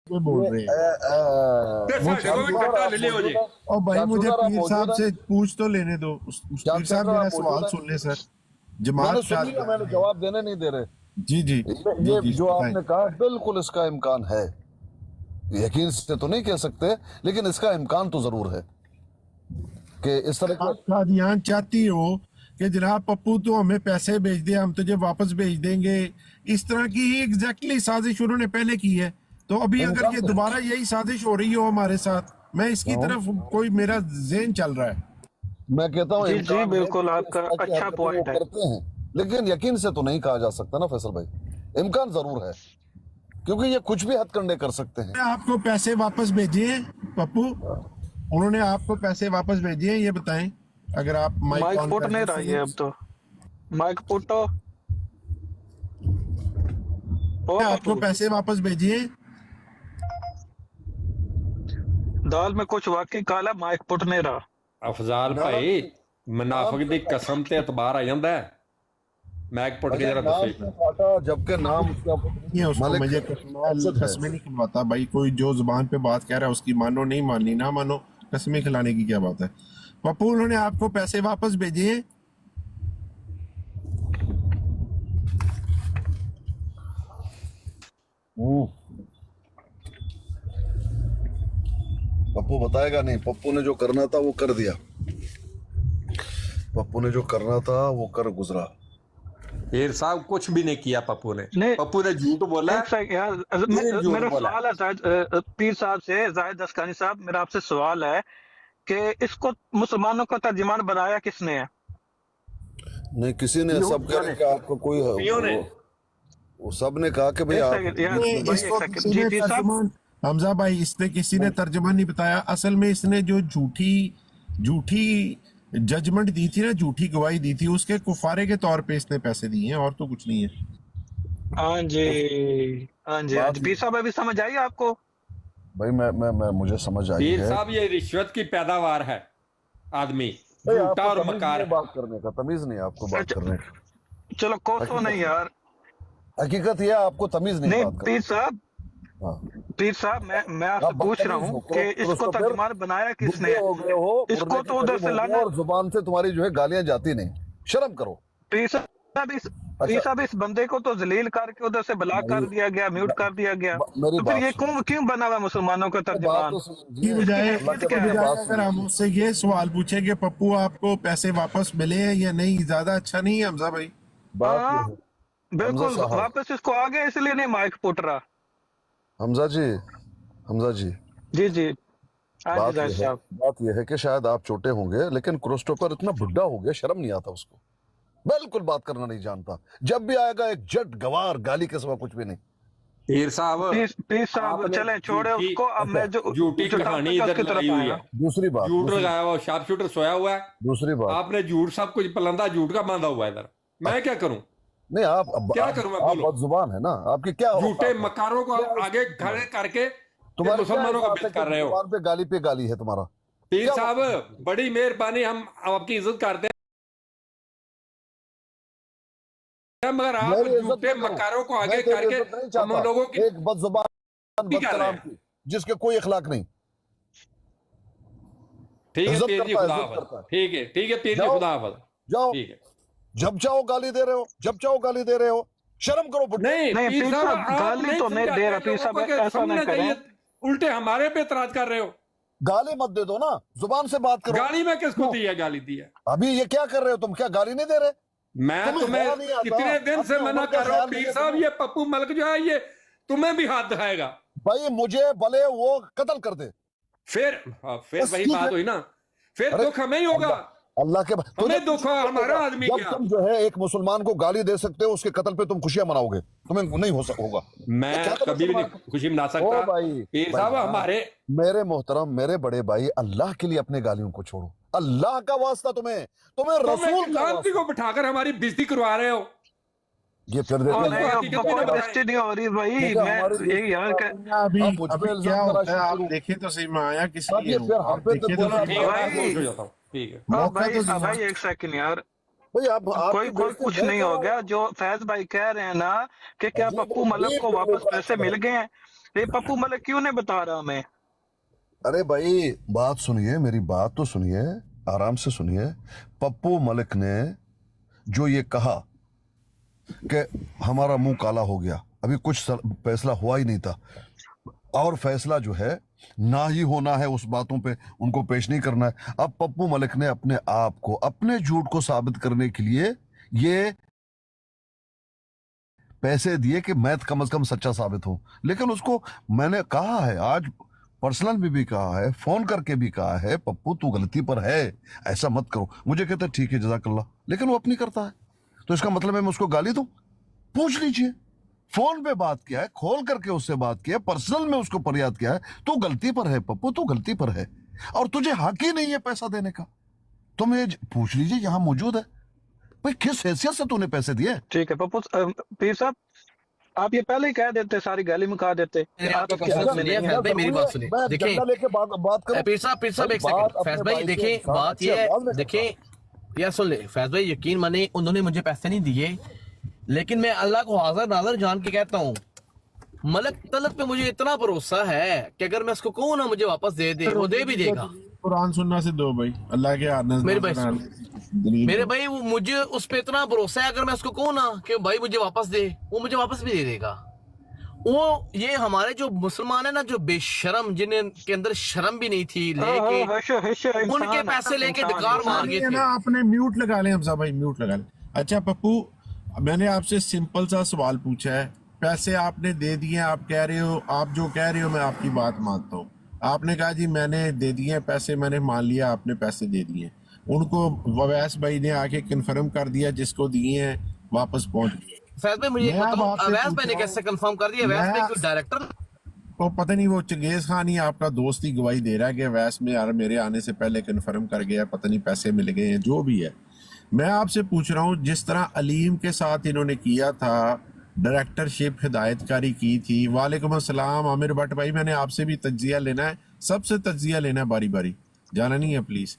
ये बोल रहे हैं वो और भाई मुझे पीर साहब से पूछ तो लेने दो। पीर साहब मेरा सवाल सुन ले सर। मैंने सुन लिया, मैंने जवाब देने नहीं दे रहे। जी जी ये जो आपने कहा बिल्कुल इसका इम्कान है, यकीन से तो नहीं कह सकते लेकिन इसका इम्कान तो जरूर है कि इस तरह आप कादियान चाहती हो कि जनाब पप्पू तो हमें पैसे भेज दे, हम तुझे वापस भेज देंगे, इस तरह की ही एग्जैक्टली साजिश उन्होंने पहले की है। तो अभी अगर ये दोबारा यही साजिश हो रही हो हमारे साथ, मैं इसकी तरफ कोई मेरा ज़हन चल रहा है। मैं कहता हूँ जी जी बिल्कुल आपका अच्छा पॉइंट है, करते हैं लेकिन यकीन से तो नहीं कहा जा सकता ना फैसल भाई, इम्कान जरूर है क्योंकि ये कुछ भी हथकंडे कर सकते हैं। आपको पैसे वापस भेजिए पप्पू, उन्होंने आपको पैसे वापस भेजिए, ये बताएं अगर आप माइक पुट नहीं रहा है अब तो माइक पुटो आपको पैसे वापस भेजिए। दाल में कुछ वाकई काला माइक पुट नहीं रहा। अफजाल भाई मुनाफिक दी कसम ते एतबार आ जांदा है। मैक पुट के जरा दसो जबकि नाम ये उसको मुझे कसमें नहीं खिलवाता भाई, कोई जो जुबान पे बात कह रहा है उसकी मानो, नहीं माननी ना मानो, कसमें खिलाने की क्या बात है। पप्पू उन्होंने आपको पैसे वापस भेजे हैं? पप्पू बताएगा नहीं, पप्पू ने जो करना था वो कर दिया, पप्पू ने जो करना था वो कर गुजरा। पीर साहब कुछ भी नहीं किया पप्पू ने, पप्पू ने झूठ बोला। यार मेरा सवाल है पीर साहब से, जाहिद अस्कानी साहब, मेरा आपसे सवाल है कि इसको मुसलमानों का तर्जुमान बनाया किसने है? नहीं किसी ने, सब कह रहे कि आपको कोई वो सब ने कहा कि भाई आप हमजा भाई इसने किसी ने तर्जुमा नहीं बताया, असल में इसने जो झूठी जजमेंट दी थी ना, झूठी गवाही दी थी, उसके कुफारे के तौर पे इसने पैसे दिए हैं और तो कुछ नहीं है। हाँ जी हाँ जी हाँ जी। पीर साहब अभी समझ आई आपको? भाई मैं मुझे समझ आई पीर साहब ये रिश्वत की पैदावार है, आदमी झूठा और मकार। बात करने का तमीज नहीं आपको, बात करने का। चलो कोसो नहीं यार, हकीकत यह आपको तमीज नहीं। पीर साहब मैं आपसे पूछ रहा हूँ कि इसको तर्जुमान बनाया किसने? इसको तो उधर से लाना, और जुबान से तुम्हारी जो है गालियां जाती नहीं, शर्म करो। पीर साहब इस बंदे को तो जलील करके उधर से ब्लॉक कर दिया गया, म्यूट कर दिया गया, तो फिर ये क्यों बना हुआ मुसलमानों का तर्जुमान? अगर हम उससे ये सवाल पूछे कि पप्पू आपको पैसे वापस मिले हैं या नहीं, ज्यादा अच्छा नहीं है हमजा भाई? बिल्कुल वापस इसको आ गया, इसलिए नहीं माइक पुट रहा। हमजा जी जी जी बात यह है कि शायद आप छोटे होंगे लेकिन क्रिस्टोफर इतना बुढ़ा हो गया, शर्म नहीं आता उसको, बिल्कुल बात करना नहीं जानता, जब भी आएगा एक जट गवार गाली के सिवा कुछ भी नहीं। पीर साहब चले छोड़े उसको, अब मैं जो झूठी कहानी इधर लगाई हुई है। दूसरी बात, झूठ लगाया हुआ, शार्प शूटर सोया हुआ है। दूसरी बात, आपने झूठ, सब कुछ पलंदा झूठ का बांधा हुआ है इधर, मैं क्या करूं? नहीं आप क्या करूं? आप बदजुबान है ना, आपकी क्या झूठे मकारों को आगे खड़े करके तुम्हारे मुसलमानों को बेइज्जत कर रहे हो। पे गाली है तुम्हारा। पीर साहब बड़ी मेहरबानी, हम आपकी इज्जत करते हैं, मगर आप झूठे मकारों को आगे करके हम लोगों की एक बदजुबान बदकलाम की जिसके कोई अखलाक नहीं। ठीक है पीर जी, खुदा हाफिज। ठीक है पीर जी, खुदा हाफिज। जाओ, ठीक है। जब चाहो गाली दे रहे हो, शर्म करो। नहीं पीर साहब गाली तो नहीं दे रहा, पीर साहब ऐसा ना करें, उल्टे हमारे पे एतराज कर रहे हो। गाली मत दे दो ना, जुबान से बात करो। गाली में किसको दी है? गाली दी है अभी ये क्या कर रहे हो तुम? क्या गाली नहीं दे रहे? मैं तुम्हें कितने दिन से मना कर रहा हूँ पीर साहब, ये पप्पू मलिक जो है ये तुम्हें भी हाथ दिखाएगा। भाई मुझे भले वो कत्ल कर दे, फिर वही बात हुई ना, फिर दुख हमें ही होगा। अल्लाह के हमें दुख हमारा आदमी क्या? तुम जो है एक मुसलमान को गाली दे सकते हो, उसके कत्ल पे तुम खुशियां मनाओगे, तुम्हें नहीं होगा। मैं कभी भी नहीं खुशी मना सकता भाई। पीर साहब हमारे, मेरे मोहतरम, मेरे बड़े भाई, अल्लाह के लिए अपने गालियों को छोड़ो, अल्लाह का वास्ता, तुम्हें रसूल क्रांति को बिठाकर हमारी बेइज्जती करवा रहे हो। ये फिर नहीं हो रही भाई, मैं यार अभी क्या होता है आप देखें तो सही में आया किसी भाई एक सेकंड यार, कोई कुछ नहीं हो गया। जो फैज भाई कह रहे हैं ना कि क्या पप्पू मलिक को वापस पैसे मिल गए हैं, ये पप्पू मलिक क्यों नहीं बता रहा हमें? अरे भाई बात सुनिए, मेरी बात तो सुनिए, आराम से सुनिए। पप्पू मलिक ने जो ये कहा कि हमारा मुंह काला हो गया, अभी कुछ फैसला हुआ ही नहीं था, और फैसला जो है ना ही होना है, उस बातों पे उनको पेश नहीं करना है। अब पप्पू मलिक ने अपने आप को, अपने झूठ को साबित करने के लिए ये पैसे दिए कि मैं कम से कम सच्चा साबित हूं। लेकिन उसको मैंने कहा है, आज पर्सनल भी कहा है, फोन करके भी कहा है, पप्पू तू गलती पर है, ऐसा मत करो। मुझे कहता है ठीक है जज़ाकल्लाह, लेकिन वो अपनी करता है, तो इसका मतलब है मैं उसको गाली दूं? पूछ लीजिए, फोन पे बात किया है, खोल करके उससे बात किया है, पर्सनल में उसको फरियाद किया है, तू गलती पर है पप्पू, तू गलती पर है, और तुझे हक ही नहीं है पैसा देने का। तुम ये पूछ लीजिए, यहां मौजूद है भाई, किस हैसियत से तूने पैसे दिए? ठीक है पप्पू पीर साहब, आप ये पहले ही कह देते, सारी गाली मुका देते। मेरी बात सुनिए, देखिए पीर साहब एक सेकंड, फैज भाई देखिए, बात ये है, देखिए यार सुन ले फैज भाई, यकीन माने उन्होंने मुझे पैसे नहीं दिए, लेकिन मैं अल्लाह को हाजिर नाज़र जान के कहता हूँ, मलक तलत पे मुझे इतना भरोसा है कि अगर मैं उसको कहूँ ना मुझे वापस दे दे, वो दे भी देगा। कुरान सुनना से दो भाई, अल्लाह के मेरे भाई वो मुझे उस पे इतना भरोसा है, अगर मैं उसको कहूँ ना कि भाई मुझे वापस दे, वो मुझे वापस भी दे देगा। वो ये हमारे जो मुसलमान है ना, जो बेशरम, जिनके अंदर शर्म भी नहीं थी, लेके उनके पैसे लेके डकार मार गए थे। आपने म्यूट लगा लें हमजा भाई, म्यूट लगा लें। अच्छा पप्पू, मैंने आपसे सिंपल सा सवाल पूछा है, पैसे आपने दे दिए, आप कह रहे हो, आप जो कह रहे हो मैं आपकी बात मानता हूँ, आपने कहा जी मैंने दे दिए पैसे, मैंने मान लिया आपने पैसे दे दिए, उनको अवैस भाई ने आके कंफर्म कर दिया, जिसको दिए हैं वापस पहुंच गए। फैज भाई मुझे बताओ, अवैस भाई ने कैसे कंफर्म कर दिया? अवैस भाई कोई डायरेक्टर तो पता नहीं, वो चंगेज खान ही आपका दोस्त ही गवाही दे रहा है कि अवैस में यार मेरे आने से पहले कंफर्म कर गया, पता नहीं पैसे मिल गए हैं, जो भी है। मैं आपसे पूछ रहा हूँ, जिस तरह अलीम के साथ इन्होंने किया था, डायरेक्टरशिप हिदायतकारी की थी। वालेकुम अस्सलाम आमिर भट्ट भाई, मैंने आपसे भी तज्जिया लेना है, सबसे तज्जिया लेना है बारी बारी, जाना नहीं है प्लीज।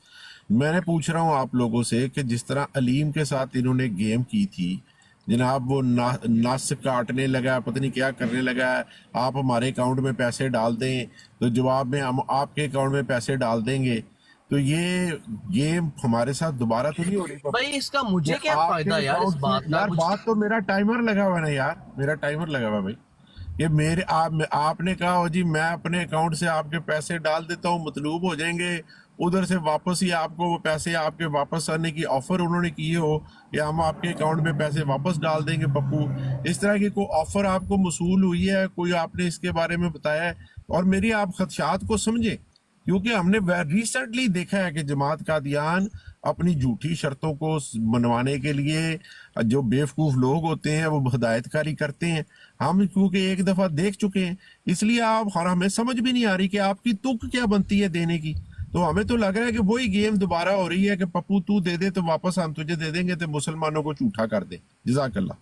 मैंने पूछ रहा हूँ आप लोगों से कि जिस तरह अलीम के साथ इन्होंने गेम की थी जनाब, वो नस काटने लगा, पता नहीं क्या करने लगा, आप हमारे अकाउंट में पैसे डाल दें तो जवाब में हम आपके अकाउंट में पैसे डाल देंगे, तो ये गेम हमारे साथ दोबारा तो नहीं हो रही भाई? इसका मुझे क्या फायदा यार इस बात का? यार बात तो, मेरा टाइमर लगा हुआ ना यार, मेरा टाइमर लगा हुआ भाई, ये मेरे आपने कहा हो जी मैं अपने अकाउंट से आपके पैसे डाल देता हूँ, मतलूब हो जाएंगे, उधर से वापस ही आपको वो पैसे आपके वापस आने की ऑफर उन्होंने की हो, या हम आपके अकाउंट में पैसे वापस डाल देंगे पप्पू, इस तरह की कोई ऑफर आपको मसूल हुई है, कोई आपने इसके बारे में बताया है? और मेरी आप खदशात को समझे, क्योंकि हमने रिसेंटली देखा है कि जमात कादियान अपनी झूठी शर्तों को मनवाने के लिए जो बेवकूफ़ लोग होते हैं वो हिदायतकारी करते हैं। हम क्योंकि एक दफ़ा देख चुके हैं, इसलिए आप, और हमें समझ भी नहीं आ रही कि आपकी तुक क्या बनती है देने की। तो हमें तो लग रहा है कि वही गेम दोबारा हो रही है कि पप्पू तू दे दे तो वापस हम तुझे दे देंगे, तो मुसलमानों को झूठा कर दे। जज़ाकल्लाह।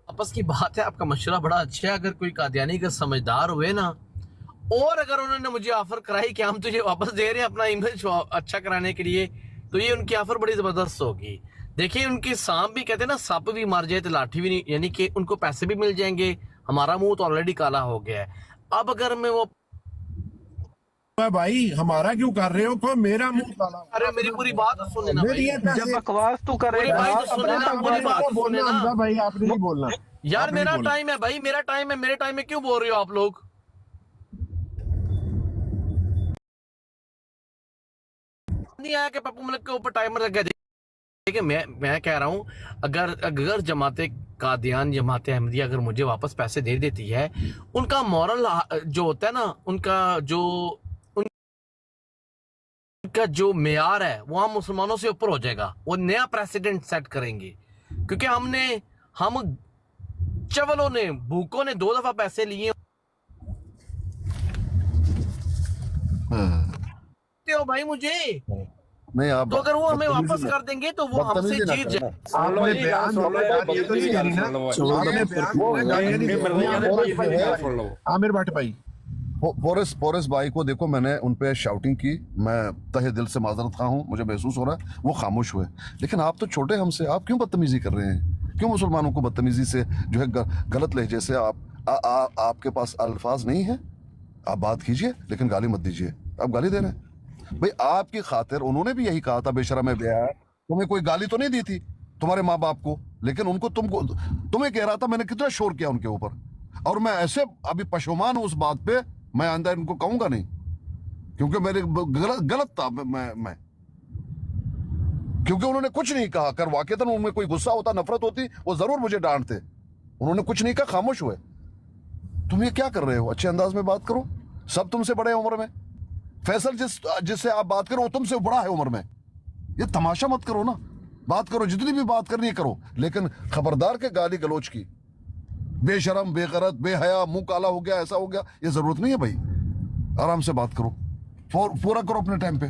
आपस की बात है, आपका मशवरा बड़ा अच्छा है। अगर कोई कादियानी का समझदार हुए ना, और अगर उन्होंने मुझे ऑफर कराई कि हम तुझे वापस दे रहे हैं अपना इमेज अच्छा कराने के लिए, तो ये उनकी ऑफर बड़ी जबरदस्त होगी। देखिए उनके सांप भी कहते हैं ना, सांप भी मार जाए तो लाठी भी नहीं, यानी कि उनको पैसे भी मिल जाएंगे, हमारा मुंह तो ऑलरेडी काला हो गया है। अब अगर मैं वो भाई हमारा क्यों कर रहे हो, को मेरा मुंह काला? अरे मेरी पूरी बात तो सुन लेना भाई, जब बकवास तू करेगा भाई आपने नहीं बोलना यार, मेरा टाइम है भाई, मेरा टाइम है, मेरे टाइम में क्यों बोल रहे हो आप लोग? नहीं आया कि पप्पू मलिक के ऊपर टाइमर लग गया। देखिए मैं कह रहा हूँ, अगर जमाते कादियान, जमाते अहमदिया अगर मुझे वापस पैसे दे देती है, उनका मॉरल जो होता है ना, उनका जो मेयार है वो हम मुसलमानों से ऊपर हो जाएगा, वो नया प्रेसिडेंट सेट करेंगे। क्योंकि हम चवलों ने, भूखों ने 2 दफा पैसे लिए हो भाई मुझे, नहीं आप तो अगर वो हमें वापस कर देंगे तो वो हमसे जीत जाए। आमिर भट्ट भाई, पोरिस भाई को देखो, मैंने उन पे शाउटिंग की, मैं तहे दिल से माजरत खा हूँ, मुझे महसूस हो रहा है वो खामोश हुए। लेकिन आप तो छोटे हमसे, आप क्यों बदतमीजी कर रहे हैं? क्यों मुसलमानों को बदतमीजी से जो है गलत लहजे से आप आपके पास अल्फाज नहीं है, आप बात कीजिए लेकिन गाली मत दीजिए। आप गाली दे रहे हैं भाई, आपकी खातिर उन्होंने भी यही कहा था बेशरम है बेहया, तुम्हें कोई गाली तो नहीं दी थी तुम्हारे माँ बाप को, लेकिन उनको तुम्हें कह रहा था। मैंने कितना शोर किया उनके ऊपर, और मैं ऐसे अभी पशुमान हूं उस बात पे, मैं आंदा इनको कहूंगा नहीं, क्योंकि मेरे गलत था। मैं क्योंकि उन्होंने कुछ नहीं कहा, अगर वाकईतन उनमें कोई गुस्सा होता, नफरत होती, वो जरूर मुझे डांटते। उन्होंने कुछ नहीं कहा, खामोश हुए। तुम ये क्या कर रहे हो? अच्छे अंदाज में बात करो, सब तुमसे बड़े हैं उम्र में। फैसल जिससे आप बात करो वो तुमसे बड़ा है उम्र में। ये तमाशा मत करो ना, बात करो, जितनी भी बात करनी है करो, लेकिन खबरदार के गाली गलोच की, बेशरम, बेगरत, बेहया, मुंह काला हो गया, ऐसा हो गया, ये जरूरत नहीं है भाई। आराम से बात करो, पूरा करो अपने टाइम पे।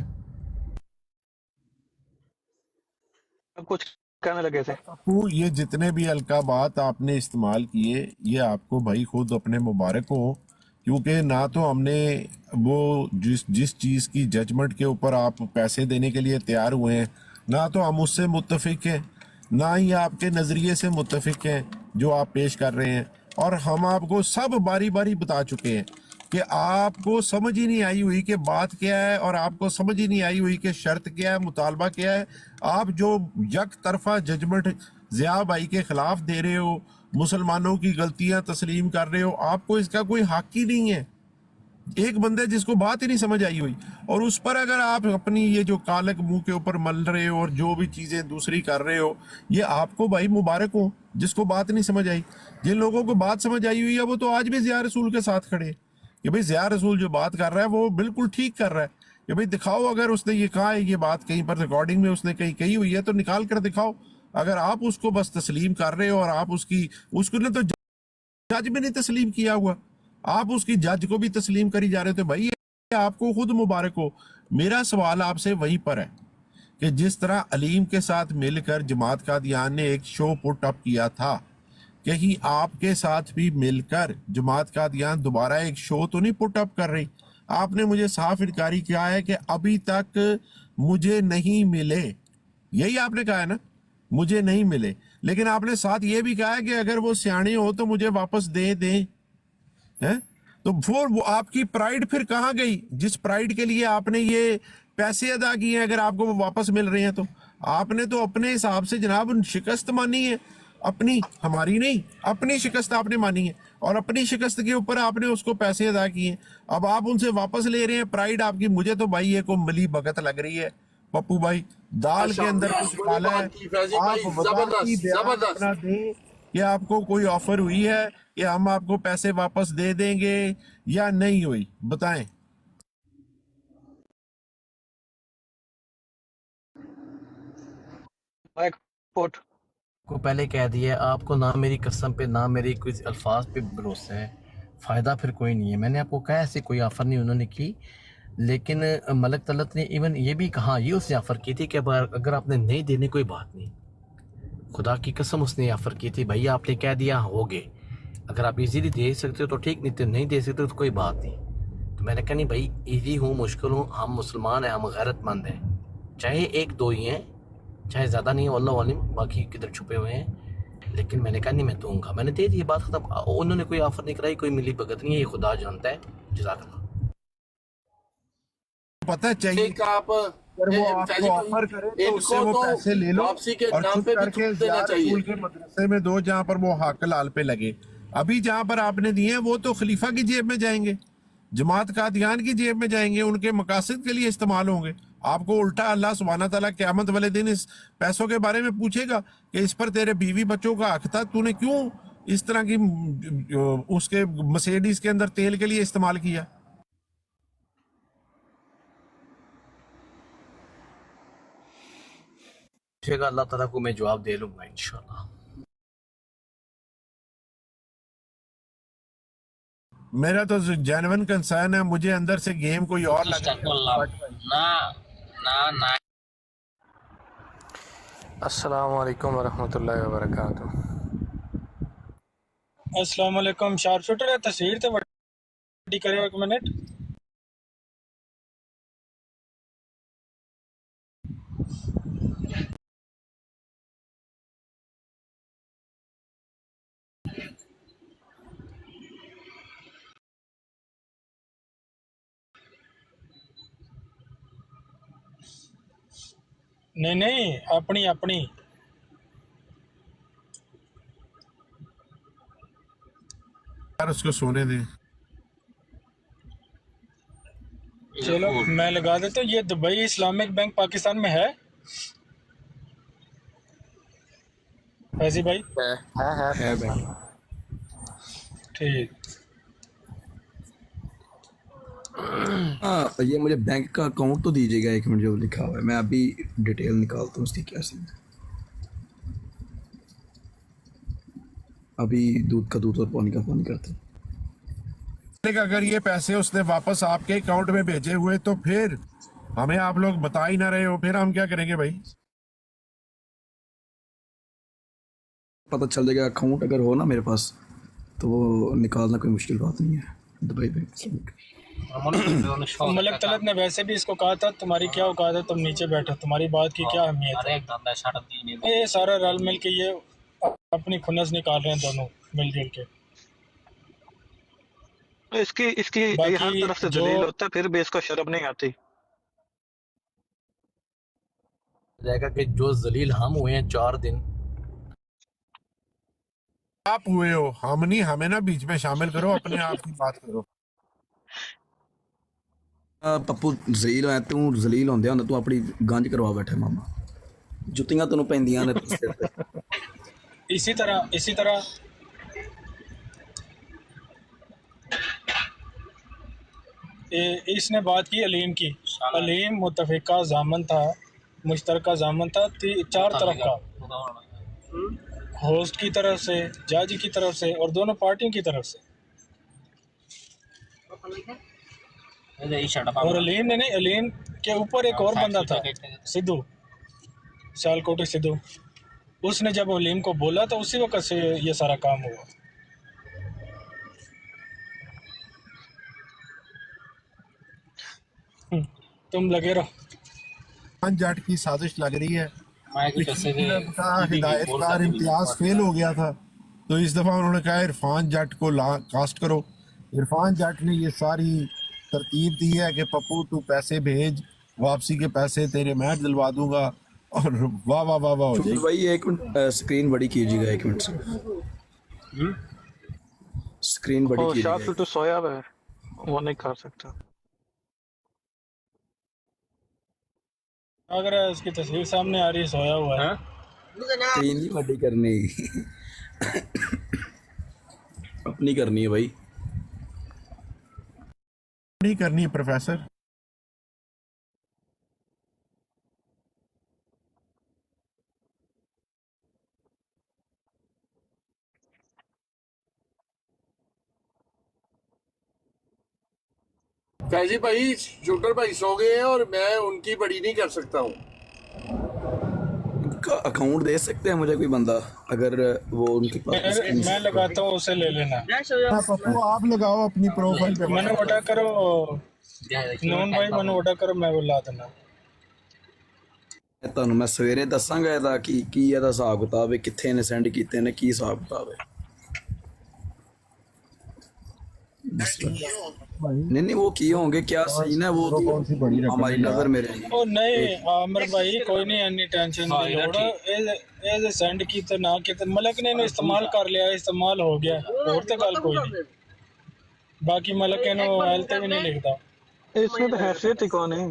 अब कुछ कहने लगे थे। आपको ये जितने भी अलकाबात आपने इस्तेमाल किए, ये आपको भाई खुद अपने मुबारक हो, क्योंकि ना तो हमने वो जिस जिस चीज़ की जजमेंट के ऊपर आप पैसे देने के लिए तैयार हुए हैं, ना तो हम उससे मुत्तफिक हैं, ना ही आपके नज़रिए से मुत्तफिक हैं जो आप पेश कर रहे हैं। और हम आपको सब बारी बारी बता चुके हैं कि आपको समझ ही नहीं आई हुई कि बात क्या है, और आपको समझ ही नहीं आई हुई कि शर्त क्या है, मुतालबा क्या है। आप जो यक तरफा जजमेंट ज़िया भाई के खिलाफ दे रहे हो, मुसलमानों की गलतियां तस्लीम कर रहे हो, आपको इसका कोई हक ही नहीं है। एक बंदे जिसको बात ही नहीं समझ आई हुई, और उस पर अगर आप अपनी ये जो कालक मुंह के ऊपर मल रहे हो और जो भी चीज़ें दूसरी कर रहे हो, ये आपको भाई मुबारक हो जिसको बात नहीं समझ आई। जिन लोगों को बात समझ आई हुई है वो तो आज भी ज़िया रसूल के साथ खड़े हैं कि भाई ज़िया रसूल जो बात कर रहा है वो बिल्कुल ठीक कर रहा है, कि भाई दिखाओ, अगर उसने ये कहा है, ये बात कहीं पर रिकॉर्डिंग में उसने कहीं कही हुई है तो निकाल कर दिखाओ। अगर आप उसको बस तस्लीम कर रहे हो, और आप उसको ने तो जज भी नहीं तस्लीम किया हुआ, आप उसकी जज को भी तस्लीम करी जा रहे थे, भाई ये आपको खुद मुबारक हो। मेरा सवाल आपसे वहीं पर है कि जिस तरह अलीम के साथ मिलकर जमात कादियान ने एक शो पुट अप किया था, कहीं आपके साथ भी मिलकर जमात कादियान दोबारा एक शो तो नहीं पुट अप कर रही? आपने मुझे साफ इनकारी किया है कि अभी तक मुझे नहीं मिले, यही आपने कहा है ना, मुझे नहीं मिले। लेकिन आपने साथ ये भी कहा है कि अगर वो सियाने हो तो मुझे वापस दे दें, हैं? तो वो आपकी प्राइड फिर कहाँ गई, जिस प्राइड के लिए आपने ये पैसे अदा किए हैं? अगर आपको वो वापस मिल रहे हैं तो आपने तो अपने हिसाब से जनाब शिकस्त मानी है अपनी, हमारी नहीं, अपनी शिकस्त आपने मानी है, और अपनी शिकस्त के ऊपर आपने उसको पैसे अदा किए। अब आप उनसे वापस ले रहे हैं प्राइड आपकी। मुझे तो भाई ये को मिली भगत लग रही है पप्पू भाई, दाल के अंदर कुछ डाला है। आप वजारती बयान अपना दें कि आपको कोई ऑफर हुई है कि हम आपको पैसे वापस दे देंगे या नहीं हुई, बताएं। माइक पोट। को पहले कह दिया, आपको ना मेरी कसम पे ना मेरी कोई अल्फाज पे भरोसा है, फ़ायदा फिर कोई नहीं है। मैंने आपको कहा ऐसे कोई ऑफ़र नहीं उन्होंने की, लेकिन मलक तलत ने इवन ये भी कहा, ये उसने ऑफ़र की थी कि अगर आपने नहीं देने कोई बात नहीं, खुदा की कसम उसने ऑफ़र की थी, भैया आपने कह दिया हो गए, अगर आप इजीली दे सकते हो तो ठीक, नहीं तो नहीं दे सकते तो कोई बात नहीं। तो मैंने कहा नहीं भाई, ईजी हूँ मुश्किल हूँ, हम मुसलमान हैं, हम गैरतमंद हैं, चाहे एक दो ही हैं, चाहे ज़्यादा नहीं है, अल्लाह वालिम, बाकी किधर छुपे हुए हैं। लेकिन मैंने कहा नहीं मैं दूंगा, मैंने दे दी, बात खत्म। उन्होंने कोई ऑफर नहीं कराई, कोई मिली भगत नहीं है, ये खुदा जानता है। जज़ाकल्लाह। पता चाहिए एक आप अगर वो आपको ऑफर करे तो उससे वो पैसे ले लो वापसी के और नाम चुप पे भी करके थूक देना ज़िया चाहिए। रसूल के मदरसे में दो जहाँ पर वो हक लाल पे लगे। अभी जहाँ पर आपने दिए हैं वो तो खलीफा की जेब में जाएंगे, जमात कादियान की जेब में जाएंगे, उनके मकासद के लिए इस्तेमाल होंगे। आपको उल्टा अल्लाह सुब्हाना तआला क़यामत वाले दिन इस पैसों के बारे में पूछेगा कि इस पर तेरे बीवी बच्चों का हक था, तूने क्यों इस तरह की उसके मर्सिडीज के अंदर तेल के लिए इस्तेमाल किया। पूछेगा अल्लाह ताला को, मैं जवाब दे लूंगा इंशाल्लाह। मेरा तो जेन्युइन कंसर्न है, मुझे अंदर से गेम कोई और लग रहा है। अस्सलाम वालेकुम वरहमतुल्लाहि वबरकातुह। अस्सलाम वालेकुम। शार्प शूटर तस्वीर ते वड्डी करियो एक मिनट। नहीं नहीं, अपनी अपनी। यार उसको सोने दे। चलो मैं लगा देता हूँ। ये दुबई इस्लामिक बैंक पाकिस्तान में है फैजी भाई? है भाई। ठीक। हाँ, ये मुझे बैंक का अकाउंट तो दीजिएगा, 1 मिनट जो लिखा हुआ है, मैं अभी डिटेल निकालता हूँ उसकी क्या सीन है। अभी दूध का दूध और पानी का पानी करते हैं। लेकिन अगर ये पैसे उसने वापस आपके अकाउंट में भेजे हुए तो फिर हमें आप लोग बता ही ना रहे हो, फिर हम क्या करेंगे भाई? पता चल जाएगा अकाउंट अगर हो ना मेरे पास, तो वो निकालना कोई मुश्किल बात नहीं है। Dubai bank. मलक तलत ने वैसे भी इसको कहा था तुम्हारी क्या औकात है, तुम नीचे बैठो, तुम्हारी बात की क्या अहमियत है। ये सारा रल मिल के ये अपनी खुन्नस निकाल रहे हैं दोनों मिलजुल के। इसकी इसकी ये हर बाकी तरफ से जो दलील होता है, फिर भी इसको शर्म नहीं आती। जाएगा कि जो जलील हम हुए हैं 4 दिन, आप हुए हो, हम नहीं, हमें ना बीच में शामिल करो, अपने आप की बात करो। पप्पू जलील है तू, जलील होंदे होंदे तू अपनी गंज करवा बैठा मामा, जुत्तियां तेनों पैंदियां ने सिर ते। इसी तरह इसने बात की अलीम की। अलीम मुतफिका जामन था, मुश्तरका जामन था 4 तरफ का, होस्ट की तरफ से, जज की तरफ से और दोनों पार्टियों की तरफ से। और अलीम ने नहीं, अलीम के ऊपर एक और बंदा था, सिद्धू, सियालकोटी सिद्धू। उसने जब अलीम को बोला तो उसी वक्त से ये सारा काम हुआ। तुम लगे रहो। खान जाट की साजिश लग रही है। पिछली फिल्म का हिदायतकार इम्तियाज फेल हो गया था, तो इस दफा उन्होंने कहा इरफान जट को कास्ट करो। इरफान जट ने ये सारी तरतीब दी है कि पप्पू तू पैसे भेज, वापसी के पैसे तेरे मैं दिलवा दूंगा, और वाह वाह वाह वाह हो शुक्र जाएगी। भाई 1 मिनट स्क्रीन बड़ी कीजिएगा, 1 मिनट से स्क्रीन बड़ी और कीजिएगा। शार्प तो सोया हुआ है, वो नहीं कर सकता। अगर उसकी तस्वीर सामने आ रही है, सोया हुआ है। स्क्रीन नहीं बड़ी करनी, अपनी करनी है भाई। नहीं करनी है प्रोफेसर। फैजी भाई, शूटर भाई सो गए हैं और मैं उनकी बड़ी नहीं कर सकता हूँ। उनका अकाउंट दे सकते हैं मुझे कोई बंदा, अगर वो उनके पास। मैं लगाता हूँ, उसे ले लेना। हाँ, पप्पू आप लगाओ अपनी प्रोफाइल पे। मैंने वोटा करो नून भाई, मैंने वोटा करो, मैं वो ला देना। ਤੁਹਾਨੂੰ ਮੈਂ ਸਵੇਰੇ ਦੱਸਾਂਗਾ ਇਹਦਾ ਕੀ ਇਹਦਾ ਹਿਸਾਬ ਕਿਤਾਬ ਹੈ, ਕਿੱਥੇ ਨੇ ਸੈਂਡ ਕੀਤੇ ਨੇ, ਕੀ ਹਿਸਾਬ ਕਿਤਾਬ ਹੈ। नहीं वो किए होंगे, क्या सीन है वो तो हमारी नजर में रहेगी। ओ नहीं आमिर भाई, कोई नहीं, एनी टेंशन नहीं लोड़। ए सेंड की तो ना कि मलक ने इन्हें इस्तेमाल कर लिया, इस्तेमाल हो गया, और तो गल कोई नहीं। बाकी मलक इन्हें एल ते भी नहीं लिखता, इसमें तो हैसियत ही कौन है।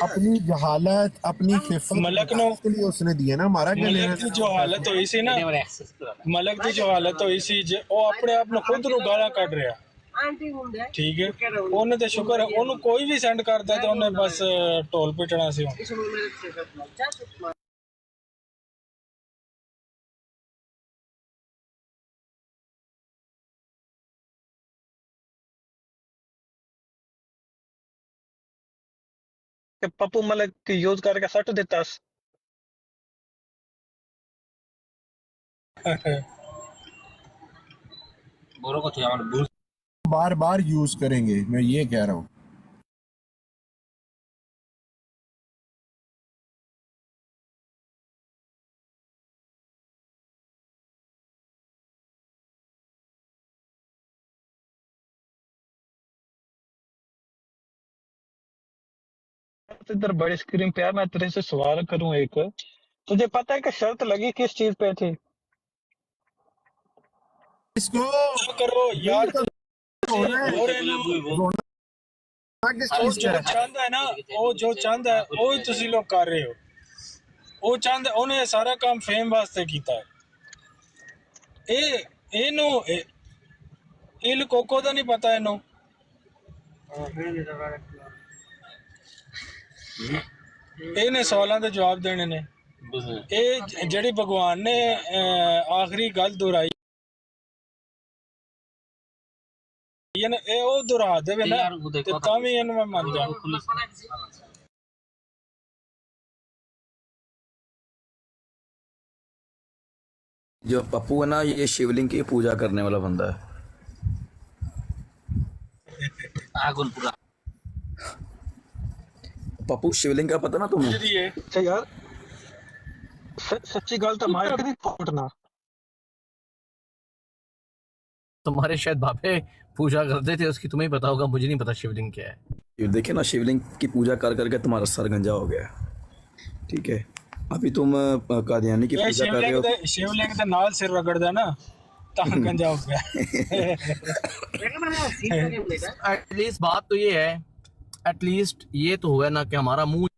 अपनी जहालत, अपनी खिफत मलक नो के लिए उसने दिया ना, हमारा क्या लेना। मलक की जो हालत हुई सी ना, मलक की जो हालत हुई सी, वो अपने आप ਨੂੰ खुद ਨੂੰ ਗਾਲਾਂ ਕੱਢ ਰਿਹਾ। ठीक है, ਉਹਨੇ ਤੇ ਸ਼ੁਕਰ ਹੈ, ਉਹਨੂੰ ਕੋਈ ਵੀ ਸੈਂਡ ਕਰਦਾ ਤੇ ਉਹਨੇ ਬਸ ਢੋਲ ਪਿਟਣਾ ਸੀ। कि पप्पू मलिक की यूज करके सट देता। बार बार यूज करेंगे, मैं ये कह रहा हूँ। इधर बड़ी स्क्रीन पे है, मैं तेरे से सवाल करूं एक। तुझे पता है कि शर्त लगी किस चीज पे थी? इसको क्या करो यार, हो रहा है रोना किस ਉਹ चीज ਜੋ का है? ਚੰਦ ਹੈ ਨਾ, ਉਹ ਜੋ ਚੰਦ ਹੈ ਉਹ ਹੀ ਤੁਸੀਂ ਲੋਕ ਕਰ ਰਹੇ ਹੋ। ਉਹ ਚੰਦ ਉਹਨੇ ਇਹ ਸਾਰਾ ਕੰਮ ਫੇਮ ਵਾਸਤੇ ਕੀਤਾ ਹੈ। ਇਹ ਲਕੋਕੋ ਦਾ ਨਹੀਂ ਪਤਾ ਇਹਨੂੰ। ਇਹਨੇ ਸਵਾਲਾਂ ਦੇ ਜਵਾਬ ਦੇਣੇ ਨੇ। ਇਹ ਜਿਹੜੀ ਭਗਵਾਨ ਨੇ ਆਖਰੀ ਗੱਲ ਦੁਹਰਾਈ ਇਹ ਉਹ ਦੁਹਰਾ ਦੇਵੇ ਨਾ ਤੇ ਤਾਂ ਵੀ ਇਹਨੂੰ ਮੈਂ ਮੰਨ ਜਾ। जो पप्पू है ना, ये शिवलिंग की पूजा करने वाला बंदा है। पप्पू शिवलिंग का पता ना तुम्हें? अच्छा यार, सच्ची गल तो माइक नहीं फूटना। तुम्हारे शायद बापे पूजा करते थे उसकी, तुम्हें ही पता होगा, मुझे नहीं पता शिवलिंग क्या है। ये देखे ना, शिवलिंग की पूजा कर करके तुम्हारा सर गंजा हो गया। ठीक है, अभी तुम कादियानी की पूजा कर रहे हो। शिवलिंग के नाल सिर रगड़दा ना ਤਾਂ ਗੰਜਾ ਹੋ ਗਿਆ। एटलीस्ट बात तो ये है, एटलीस्ट ये तो हुआ ना कि हमारा मुंह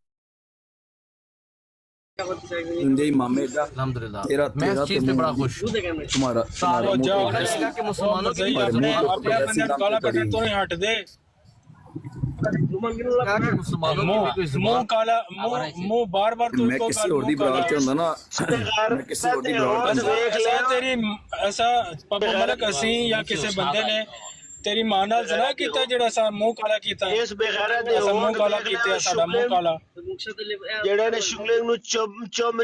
इंदे मामे दा अल्हम्दुलिल्लाह, तेरा मैं इस चीज पे बड़ा खुश हूँ। तुम्हारा और मुंह जाओ तो ना, ऐसे- कि मुसलमानों की अपने बंदे काला कटे तो नहीं हट दे। मुसलमानों की भी कोई मुंह जुबान काला, मुंह बार बार तू मैं किसी और दी बरात से ਹੁੰਦਾ ਨਾ, मैं किसी और दी बरात से ऐसा तेरी ऐसा पप्पू मलक असी या किसी बंदे ने तेरी मां नाल जना कीता जेड़ा सा मुंह काला कीता ਇਸ ਬੇਗੈਰਤ ਦੇ ऐसा मुंह ਹੋਣ काला कीता साडा मुंह काला। ਜਿਹੜੇ ਨੇ ਸ਼ਿਵਲਿੰਗ ਨੂੰ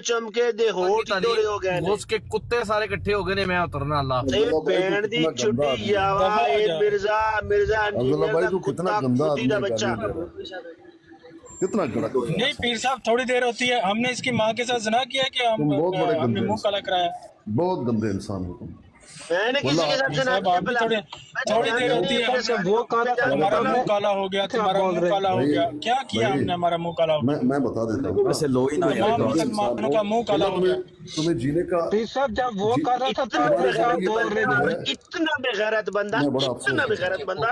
ਚੁੰਮ ਕੇ ਦੇ ਹੋਠ ਦੋੜੇ ਹੋ ਗਏ ਨੇ। उसके कुत्ते सारे इकट्ठे हो गए ने, मैं उतरना अल्लाह। ਇਹ ਭੈਣ ਦੀ ਛੁੱਟੀ ਜਾਵਾ, ਇਹ ਮਿਰਜ਼ਾ अब्दुल्ला भाई तू कितना गंदा आदमी ਦਾ है, ਬੱਚਾ। कितना गलत है। नहीं पीर साहब, थोड़ी देर होती है, हमने इसकी माँ के साथ जना किया कि तुम बहुत बड़े हमने गंदे मुंह काला कराया। बहुत गंदे इंसान हो तुम। मैंने किसी के साथ जना साहब आप भी थोड़ी देर होती है, वो काला हमारा मुंह काला हो गया, तुम्हारा मुंह काला हो गया। क्या किया हमने? हमारा मुंह काला हो गया। मैं बता देता हूँ, वैसे लो ही ना यार। तमाम मुसलमानों का मुंह काला हो गया। तुम्हें जीने का पीर साहब जब वो कर रहा था तो इतना आप साहब बोल रहे थे। इतना बेगैरत बंदा, मैं बड़ा अफसोस इतना है। बेगैरत बंदा,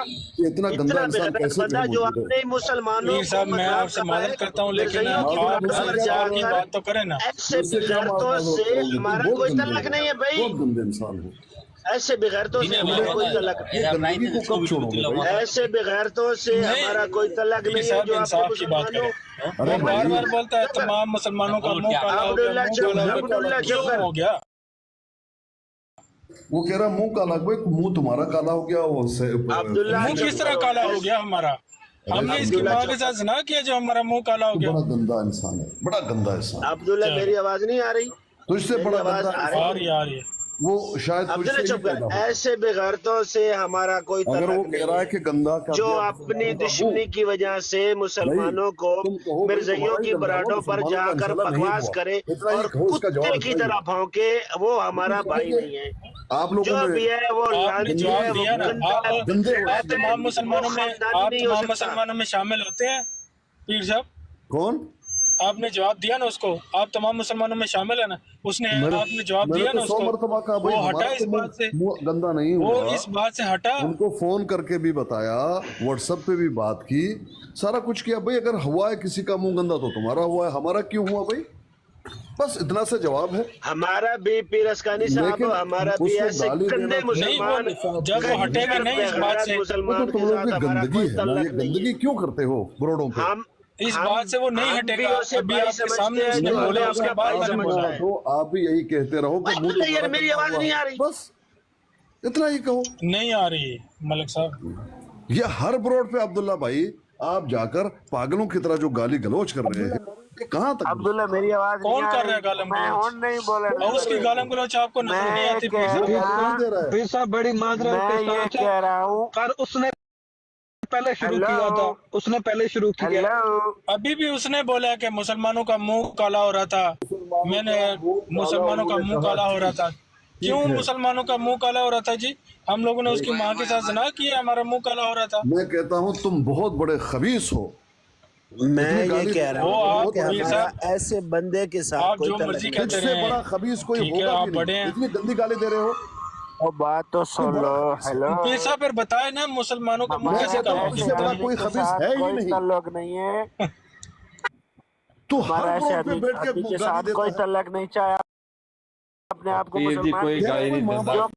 इतना गंदा इंसान बेगैरत कैसे बंदा फिर जो मौजूद है? अपने मुसलमानों पीर साहब मैं आपसे मदद करता हूँ, लेकिन आप की बात तो करें ना। ऐसे बेगैरतों से हमारा कोई तल्लक नहीं है भाई। बहुत गंदे इंसान हो। ऐसे बेगैरतों से हमारा कोई तल्लक ये गंदगी को कब छोड़ोगे भाई? ऐसे बेगैरतों से हमारा कोई तल्लक नहीं है जो इंसाफ की बात मुसलमानों करें। वो बार बार बोलता है तमाम मुसलमानों का मुंह काला हो गया, मुंह काला हो गया। वो कह रहा मुंह काला, भाई मुंह तुम्हारा काला हो गया। वो अब्दुल्ला मुंह किस तरह काला हो गया हमारा? हमने इसकी माँ के साथ जना किया जो हमारा मुंह काला हो गया। बड़ा गंदा इंसान है, बड़ा गंदा इंसान। अब्दुल्ला मेरी आवाज नहीं आ रही? तुझसे बड़ा गंदा यार यार ये वो शायद अब्दुल्ला तुझसे चुप ही पैदा कर। हुआ। ऐसे बेगैरतों से हमारा कोई अगर वो तल्लक कह नहीं रहा है है कि गंदा का जो अपनी दुश्मनी की वजह से मुसलमानों को तुम कहो भाई मिर्जइयों तुम्हारी की गंदा बराडों हो, पर मुसलमानों का जाकर इंशाल्लाह नहीं बकवास हुआ। करे इतना ही और कहो, उसका कुत्ते जवाब की बताइए। तरह भौंके, वो हमारा भाई नहीं है। आप लोगों जो में भी है वो आपने लानती है, जवाब वो दिया ना। गंदा है। आप तमाम मुसलमानों में, खानदानी आप नहीं हो तमाम सकता। मुसलमानों में शामिल होते हैं पीर साहब? कौन? आपने जवाब दिया ना उसको, आप तमाम मुसलमानों में शामिल है ना? उसने आपने जवाब दिया ना तो 100 मरतबा कहा उसको, भाई वो हटा हमारा इस तो बात से, मुंह गंदा नहीं वो हुआ। इस बात से हटा। उनको फोन करके भी बताया, व्हाट्सएप पे भी बात की, सारा कुछ किया। भाई अगर हुआ है किसी का मुंह गंदा तो तुम्हारा हुआ है, हमारा क्यों हुआ भाई? बस इतना सा जवाब है। हमारा भी पीर अस्कानी साहब, लेकिन हमारा भी उसमें ऐसे गाली गंदे देना- मुसलमान नहीं, वो जब वो हटेगा नहीं इस बात से, वो मुसलमान तो के तुम लोग साथ की हमारा गंदगी कोई है ना, ये तल्लक नहीं गंदगी है। क्यों करते हो ब्रोडों पे? हम इस बात से वो नहीं हम हटेगा। भी उसे अभी भाई आपके समझते सामने हैं, उसने जो बोला, हमें उसके अपना बाद भाई मैंने समझता बोला। है। तो आप भी यही कहते रहो कि मुंह यार तुम्हारा मेरी गंदा आवाज हुआ। नहीं आ रही। बस इतना ही कहो। नहीं आ रही मलिक साहब। ये हर ब्रोड पे अब्दुल्ला भाई आप जाकर पागलों की तरह जो गाली गलौज कर रहे हैं, ये कहाँ तक? अब्दुल्ला मेरी आवाज कौन कर रहा है गालम गलौच? नहीं बोल और उसकी गालम गलौच आपको नजर नहीं आती पीर साहब? नहीं दे रहा है। पीर साहब बड़ी माजरत के साथ कह रहा हूँ। पर उसने पहले शुरू किया था, उसने पहले शुरू किया। अभी भी उसने बोला कि मुसलमानों का मुंह काला हो रहा था, मैंने मुसलमानों का मुंह काला हो रहा था। क्यों मुसलमानों का मुंह काला हो रहा था जी? हम लोगों ने उसकी माँ के साथ जना किया, हमारा मुंह काला हो रहा था। मैं कहता हूँ तुम बहुत बड़े खबीस हो, मैं ये गाली- कह रहा वो हूँ आप कि पीर हमारा साहब, ऐसे बंदे के साथ आप कोई जो तल्लुक मर्जी नहीं। कहते इससे रहे बड़ा हैं, खबीस कोई ठीक है, होगा आप भी बड़े नहीं। हैं। इतनी गंदी गाली दे रहे हो। और बात तो सुन लो। हेलो, पीर साहब फिर बताए ना मुसलमानों का मुंह मैं कैसे कहता हूँ काला इससे बड़ा होता कोई खबीस है ही कोई नहीं। तल्लुक नहीं है। तू हमारा हर ऐसे रोड पे आदमी बैठ के आदमी के गाली साथ देता कोई है। तल्लुक नहीं चाहे अपने आप को पीर जी मुसलमान कोई तेरा गाली कोई नहीं माँ देता बाप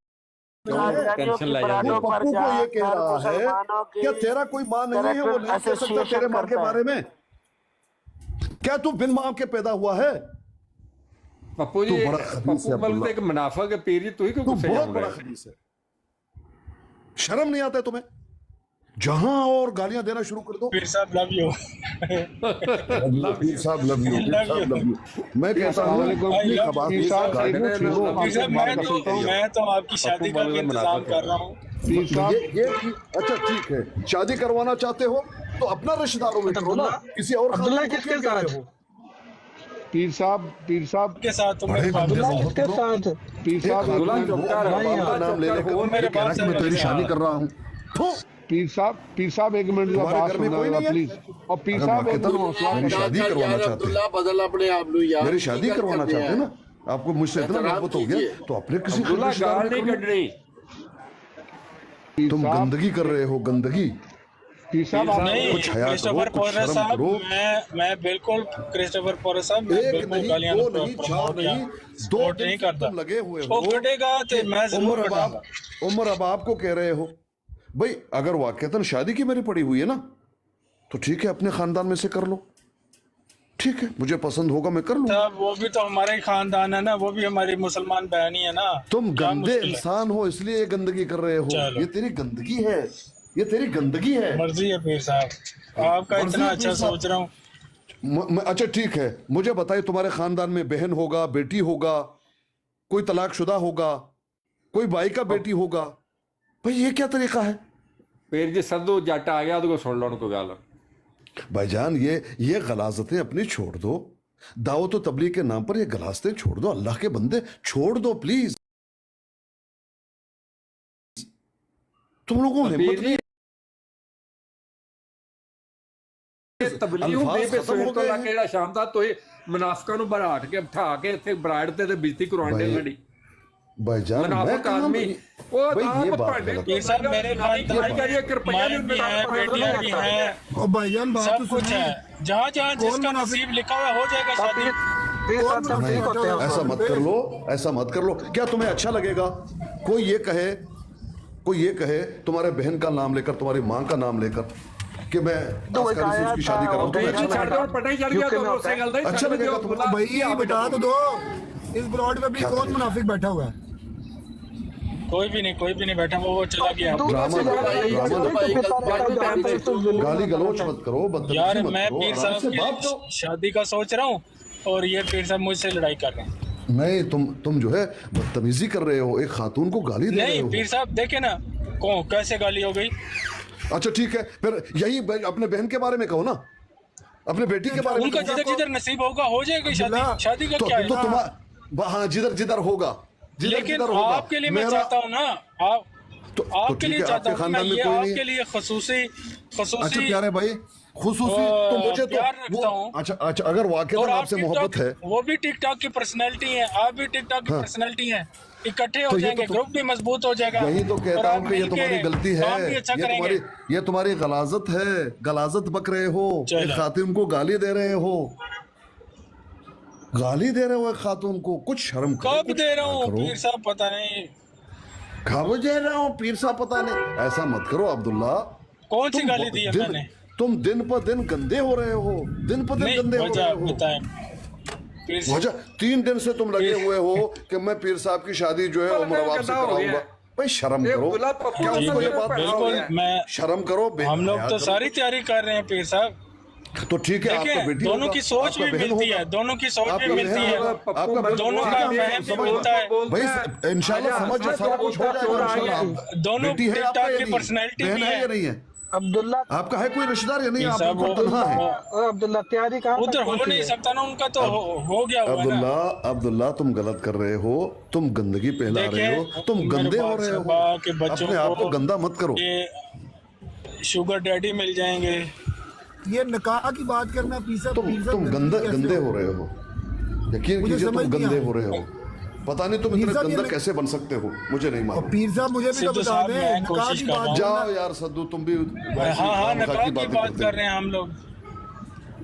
क्यों आजादियों टेंशन की ले बरातों जाते वो पर पप्पू को ये कह जाकर रहा है मुसलमानों की क्या तेरा कोई माँ नहीं है, वो नहीं कह सकता एसोसिएशन तेरे माँ के करता है। बारे में? क्या तू बिन माँ के पैदा हुआ है? पप्पू जी तू बड़ा खबीस है पप्पू बल अब्दुल्ला। एक मुनाफिक है पीर जी तू ही क्यों तू गुस्से बहुत हो बड़ा रहे खबीस है। शर्म नहीं आता है तुम्हें? जहां और गालियां देना शुरू कर दो। पीर साहब लव यू। पीर साहब लव यू, पीर साहब लव यू। मैं कहता हूँ अपनी खबास गाली को छोड़ो। पीर साहब मैं तो आपकी शादी का भी इंतजाम कर रहा हूँ। ये अच्छा ठीक है, शादी करवाना चाहते हो तो अपना रिश्तेदारों में करो ना, किसी और अब्दुल्ला खातून को किसके क्यों कह रहे साथ? हो? पीर साहब के साथ तो मेरे बड़े फादर गंदे किसके साथ? पीर साहब अब्दुल्ला चुप कर बाप का नाम ले लेकर वो मेरे कहना पास कि मैं है, तेरी मेरे शादी साथ। कर रहा हूँ। थू, पीर साहब 1 मिनट तुम्हारे बात घर में कोई सुनना नहीं है? प्लीज। और पीर अगर साहब एक वाकईतन मिनट हौसला मेरी शादी करवाना चाहते अब्दुल्ला बदल अपने आप नु यार मेरी शादी करवाना चाहते हैं ना, आपको मुझसे इतना एहतराम मोहब्बत हो गया कीजिए। तो अपने किसी अब्दुल्ला रिश्तेदार गाल में नहीं कर लो। कढ़नी तुम गंदगी कर रहे हो, गंदगी। पीर साहब आप नहीं कुछ हया करो, क्रिस्टोफर कुछ पोरस शर्म साहब, करो। मैं बिल्कुल क्रिस्टोफर पोरस साहब, मैं एक बिल्कुल नहीं, गालियां दो नहीं, चार नहीं, 2 सपोर्ट दिन नहीं से करता। तुम लगे हुए वो हो। कटेगा तो मैं जरूर उम्र कटाऊंगा। अब आपको कह रहे हो भाई अगर वाकईतन शादी की मेरी पड़ी हुई है ना तो ठीक है, अपने खानदान में से कर लो, ठीक है, मुझे पसंद होगा मैं कर लूंगा। साहब वो भी तो हमारे ही खानदान है ना, वो भी हमारी मुसलमान बहन ही है ना। तुम क्या गंदे मुश्किल है? इंसान हो इसलिए ये गंदगी कर रहे हो। चलो। ये तेरी गंदगी है, ये तेरी गंदगी है। मर्जी है पीर साहब, आपका मर्जी इतना है अच्छा पीर साहब। सोच रहा हूँ। अच्छा ठीक है, मुझे बताइए तुम्हारे खानदान में बहन होगा, बेटी होगा, कोई तलाकशुदा होगा, कोई भाई का बेटी होगा? भाई ये क्या तरीका है? पीर जी सद्दू जट आ गया तो सुन लो उनको गल भाईजान ये गलाजतें अपनी छोड़ दो, दावत और तबलीग के नाम पर ये गलाजतें छोड़ दो, अल्लाह के बंदे छोड़ दो प्लीज। तुम लोगों को हिम्मत नहीं। ਤਬਲੀਗ ਹੁੰਦੀ ਵੀ ਸਵੇਰ ਤੋਂ ਲੱਗ ਜਿਹੜਾ ਸ਼ਾਮ ਦਾ ਤੋਏ ਮੁਨਾਫਿਕਾਂ ਨੂੰ ਬਰਾਟ ਕੇ ਬਿਠਾ ਕੇ ਇੱਥੇ ਬਰਾੜ ਤੇ ਬੇਇੱਜ਼ਤੀ ਕਰਵਾਉਂਦੇ ਸਾਡੀ भाईजान मैं मुनाफिक कहाँ आदमी वो भाई ये आप बात भांडे गलत पीर साहब मेरे कमाई करिए कृपया मालिक भी है, बेटियां भी हैं, ओ भाईजान बात सब तो कुछ सुनिए। है। जहाँ जहाँ जिसका नसीब लिखा हुआ हो जाएगा शादी। नहीं, ऐसा मत कर लो, ऐसा मत कर लो। क्या तुम्हें अच्छा लगेगा कोई ये कहे तुम्हारे बहन का नाम लेकर, तुम्हारी माँ का नाम लेकर कि मैं आस्कारी से उसकी शादी कराऊं? तुम्हें अच्छा ਛੱਡ लगेगा? ਦੋ ਪਟਾ ਹੀ ਚੜ ਗਿਆ तो ਉਸੇ ਗੱਲ ਦਾ अच्छा लगेगा तुमको? भाई ये बता तो दो, इस ब्रॉड में भी क्या कौन करें? मुनाफिक बैठा हुआ है? कोई भी नहीं बैठा, वो चला गया। गाली गलौच मत करो, यार बदतमीजी मत मैं करो, पीर आराम से बात साहब करो। की शादी का सोच रहा हूँ और ये पीर साहब मुझसे लड़ाई कर रहे हैं। नहीं, तुम जो है बदतमीजी कर रहे हो, एक खातून को गाली दे रहे नहीं हो। पीर साहब देखे ना कैसे गाली हो गई। अच्छा ठीक है, फिर यही अपने बहन के बारे में कहो ना, अपने बेटी के बारे में उनका कहो। जिधर जिधर नसीब होगा हो जाएगी शादी का क्या तो है। तुम्हारा हाँ जिधर जिधर होगा, लेकिन आपके लिए मैं चाहता हूँ ना, तो आपके लिए ठीक है, चाहता आपके हूँ मैं खानदान में ये कोई नहीं आपके है। लिए खसूसी अच्छा प्यारे भाई, खुसूसी तो मुझे तो प्यार रखता हूँ। अच्छा अगर वाकई और आप आपसे TikTok- मोहब्बत है वो भी टिकटॉक की पर्सनैलिटी है, आप भी टिकटॉक की पर्सनैलिटी है, इकट्ठे हो तो ये जाएंगे, तो- ग्रुप भी मजबूत हो जाएगा। यही तो और कहता आप हूँ कि ये मिलके तुम्हारी गलती है, काम भी अच्छा करेंगे। ये तुम्हारी गलाजत है, गलाजत बक रहे हो, चलो। एक खातून को गाली दे रहे हो, गाली दे रहे हो एक खातून को, कुछ शर्म करो, कब कुछ दे रहा हूँ करो। पीर साहब, पता नहीं कब दे रहा हूँ पीर साहब, पता नहीं। ऐसा मत करो अब्दुल्ला, कौन सी गाली दी है मैंने। तुम दिन पर दिन गंदे हो रहे हो, दिन पर दिन नहीं गंदे हो वजह रहे हो। बताएं पीर साहब। वजह 3 दिन से तुम लगे हुए हो कि मैं पीर साहब की शादी जो है उमर अवाब से कराऊंगा। भाई शर्म करो, क्या उसको ये बात बिल्कुल मैं शर्म करो। हम लोग तो सारी तैयारी कर रहे हैं पीर साहब। तो ठीक है, आपका देखिए बेटी दोनों होगा, की सोच आपका भी बहन मिलती होगा, है, दोनों की सोच भी आपका मिलती बहन है, होगा, आपका बहन दोनों होगा, का ठीक है, बहन भी समझ बोलता है। भाई इंशाल्लाह समझ सारा कुछ हो जाएगा इंशाल्लाह। दोनों बेटी है टिकटॉक आपका या की नहीं? पर्सनैलिटी बहन भी है है। या नहीं है? अब्दुल्ला आपका है कोई रिश्तेदार या नहीं? ये आप सब बिल्कुल तन्हा है। अब्दुल्ला तैयारी कहाँ तक उधर हो पहुंची नहीं है? सकता ना, उनका तो हो गया हुआ ना। अब्दुल्ला तुम गलत कर रहे हो, तुम गंदगी फैला रहे हो, तुम मेरे गंदे हो बाप रहे साहबा हो, के बच्चों अपने आप को गंदा मत करो। ये शुगर डैडी मिल जाएंगे, ये निकाह की बात करना पीर साहब, तुम गंदे हो रहे हो, यकीन कीजिए तुम गंदे हो रहे हो। पता नहीं तुम इतने गंदा कैसे बन सकते हो, मुझे नहीं मालूम। पीर साहब मुझे भी तो बता दें, निकाह की बात। जाओ यार सद्दू, तुम भी हाँ निकाह की बात कर रहे हैं हम लोग।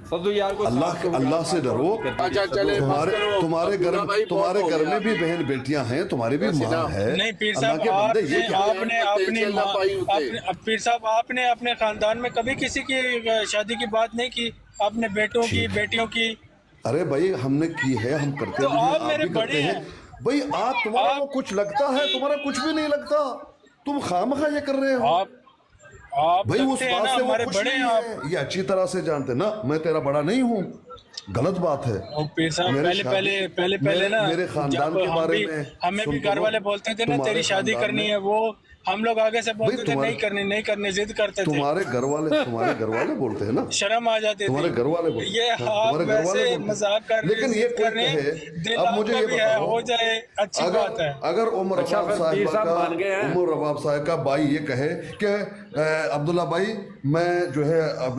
सद्दू यार को अल्लाह से डरो। अच्छा चले, तुम्हारे घर में भी बहन बेटियां हैं, तुम्हारी भी माँ है। नहीं पीर साहब, पीर साहब आपने अपने खानदान में कभी किसी की शादी की बात नहीं की, अपने बेटों की बेटियों की? अरे भाई हमने की है, हम करते तो हैं, आप आप मेरे भी करते हैं भाई। आप तुम्हारा वो कुछ लगता है, तुम्हारा कुछ भी नहीं लगता, तुम खामखा ये कर रहे हो। आप भाई उस बात से वो खुश नहीं है, ये अच्छी तरह से जानते ना, मैं तेरा बड़ा नहीं हूँ, गलत बात है। पहले ना मेरे खानदान के बारे में हमें भी घर वाले बोलते थे ना तेरी शादी करनी है, वो हम लोग आगे से बोलते थे नहीं करनी जिद करते थे। तुम्हारे घर वाले बोलते हैं ना, शर्म आ जाती थी। तुम्हारे घर वाले बोलते ये आप वैसे मजाक कर रहे हैं, लेकिन ये कोई कहे, अब मुझे ये बताओ, हो जाए अच्छी बात है। अगर उमर रबाब साहब का भाई ये कहे कि अब्दुल्ला भाई मैं जो है अब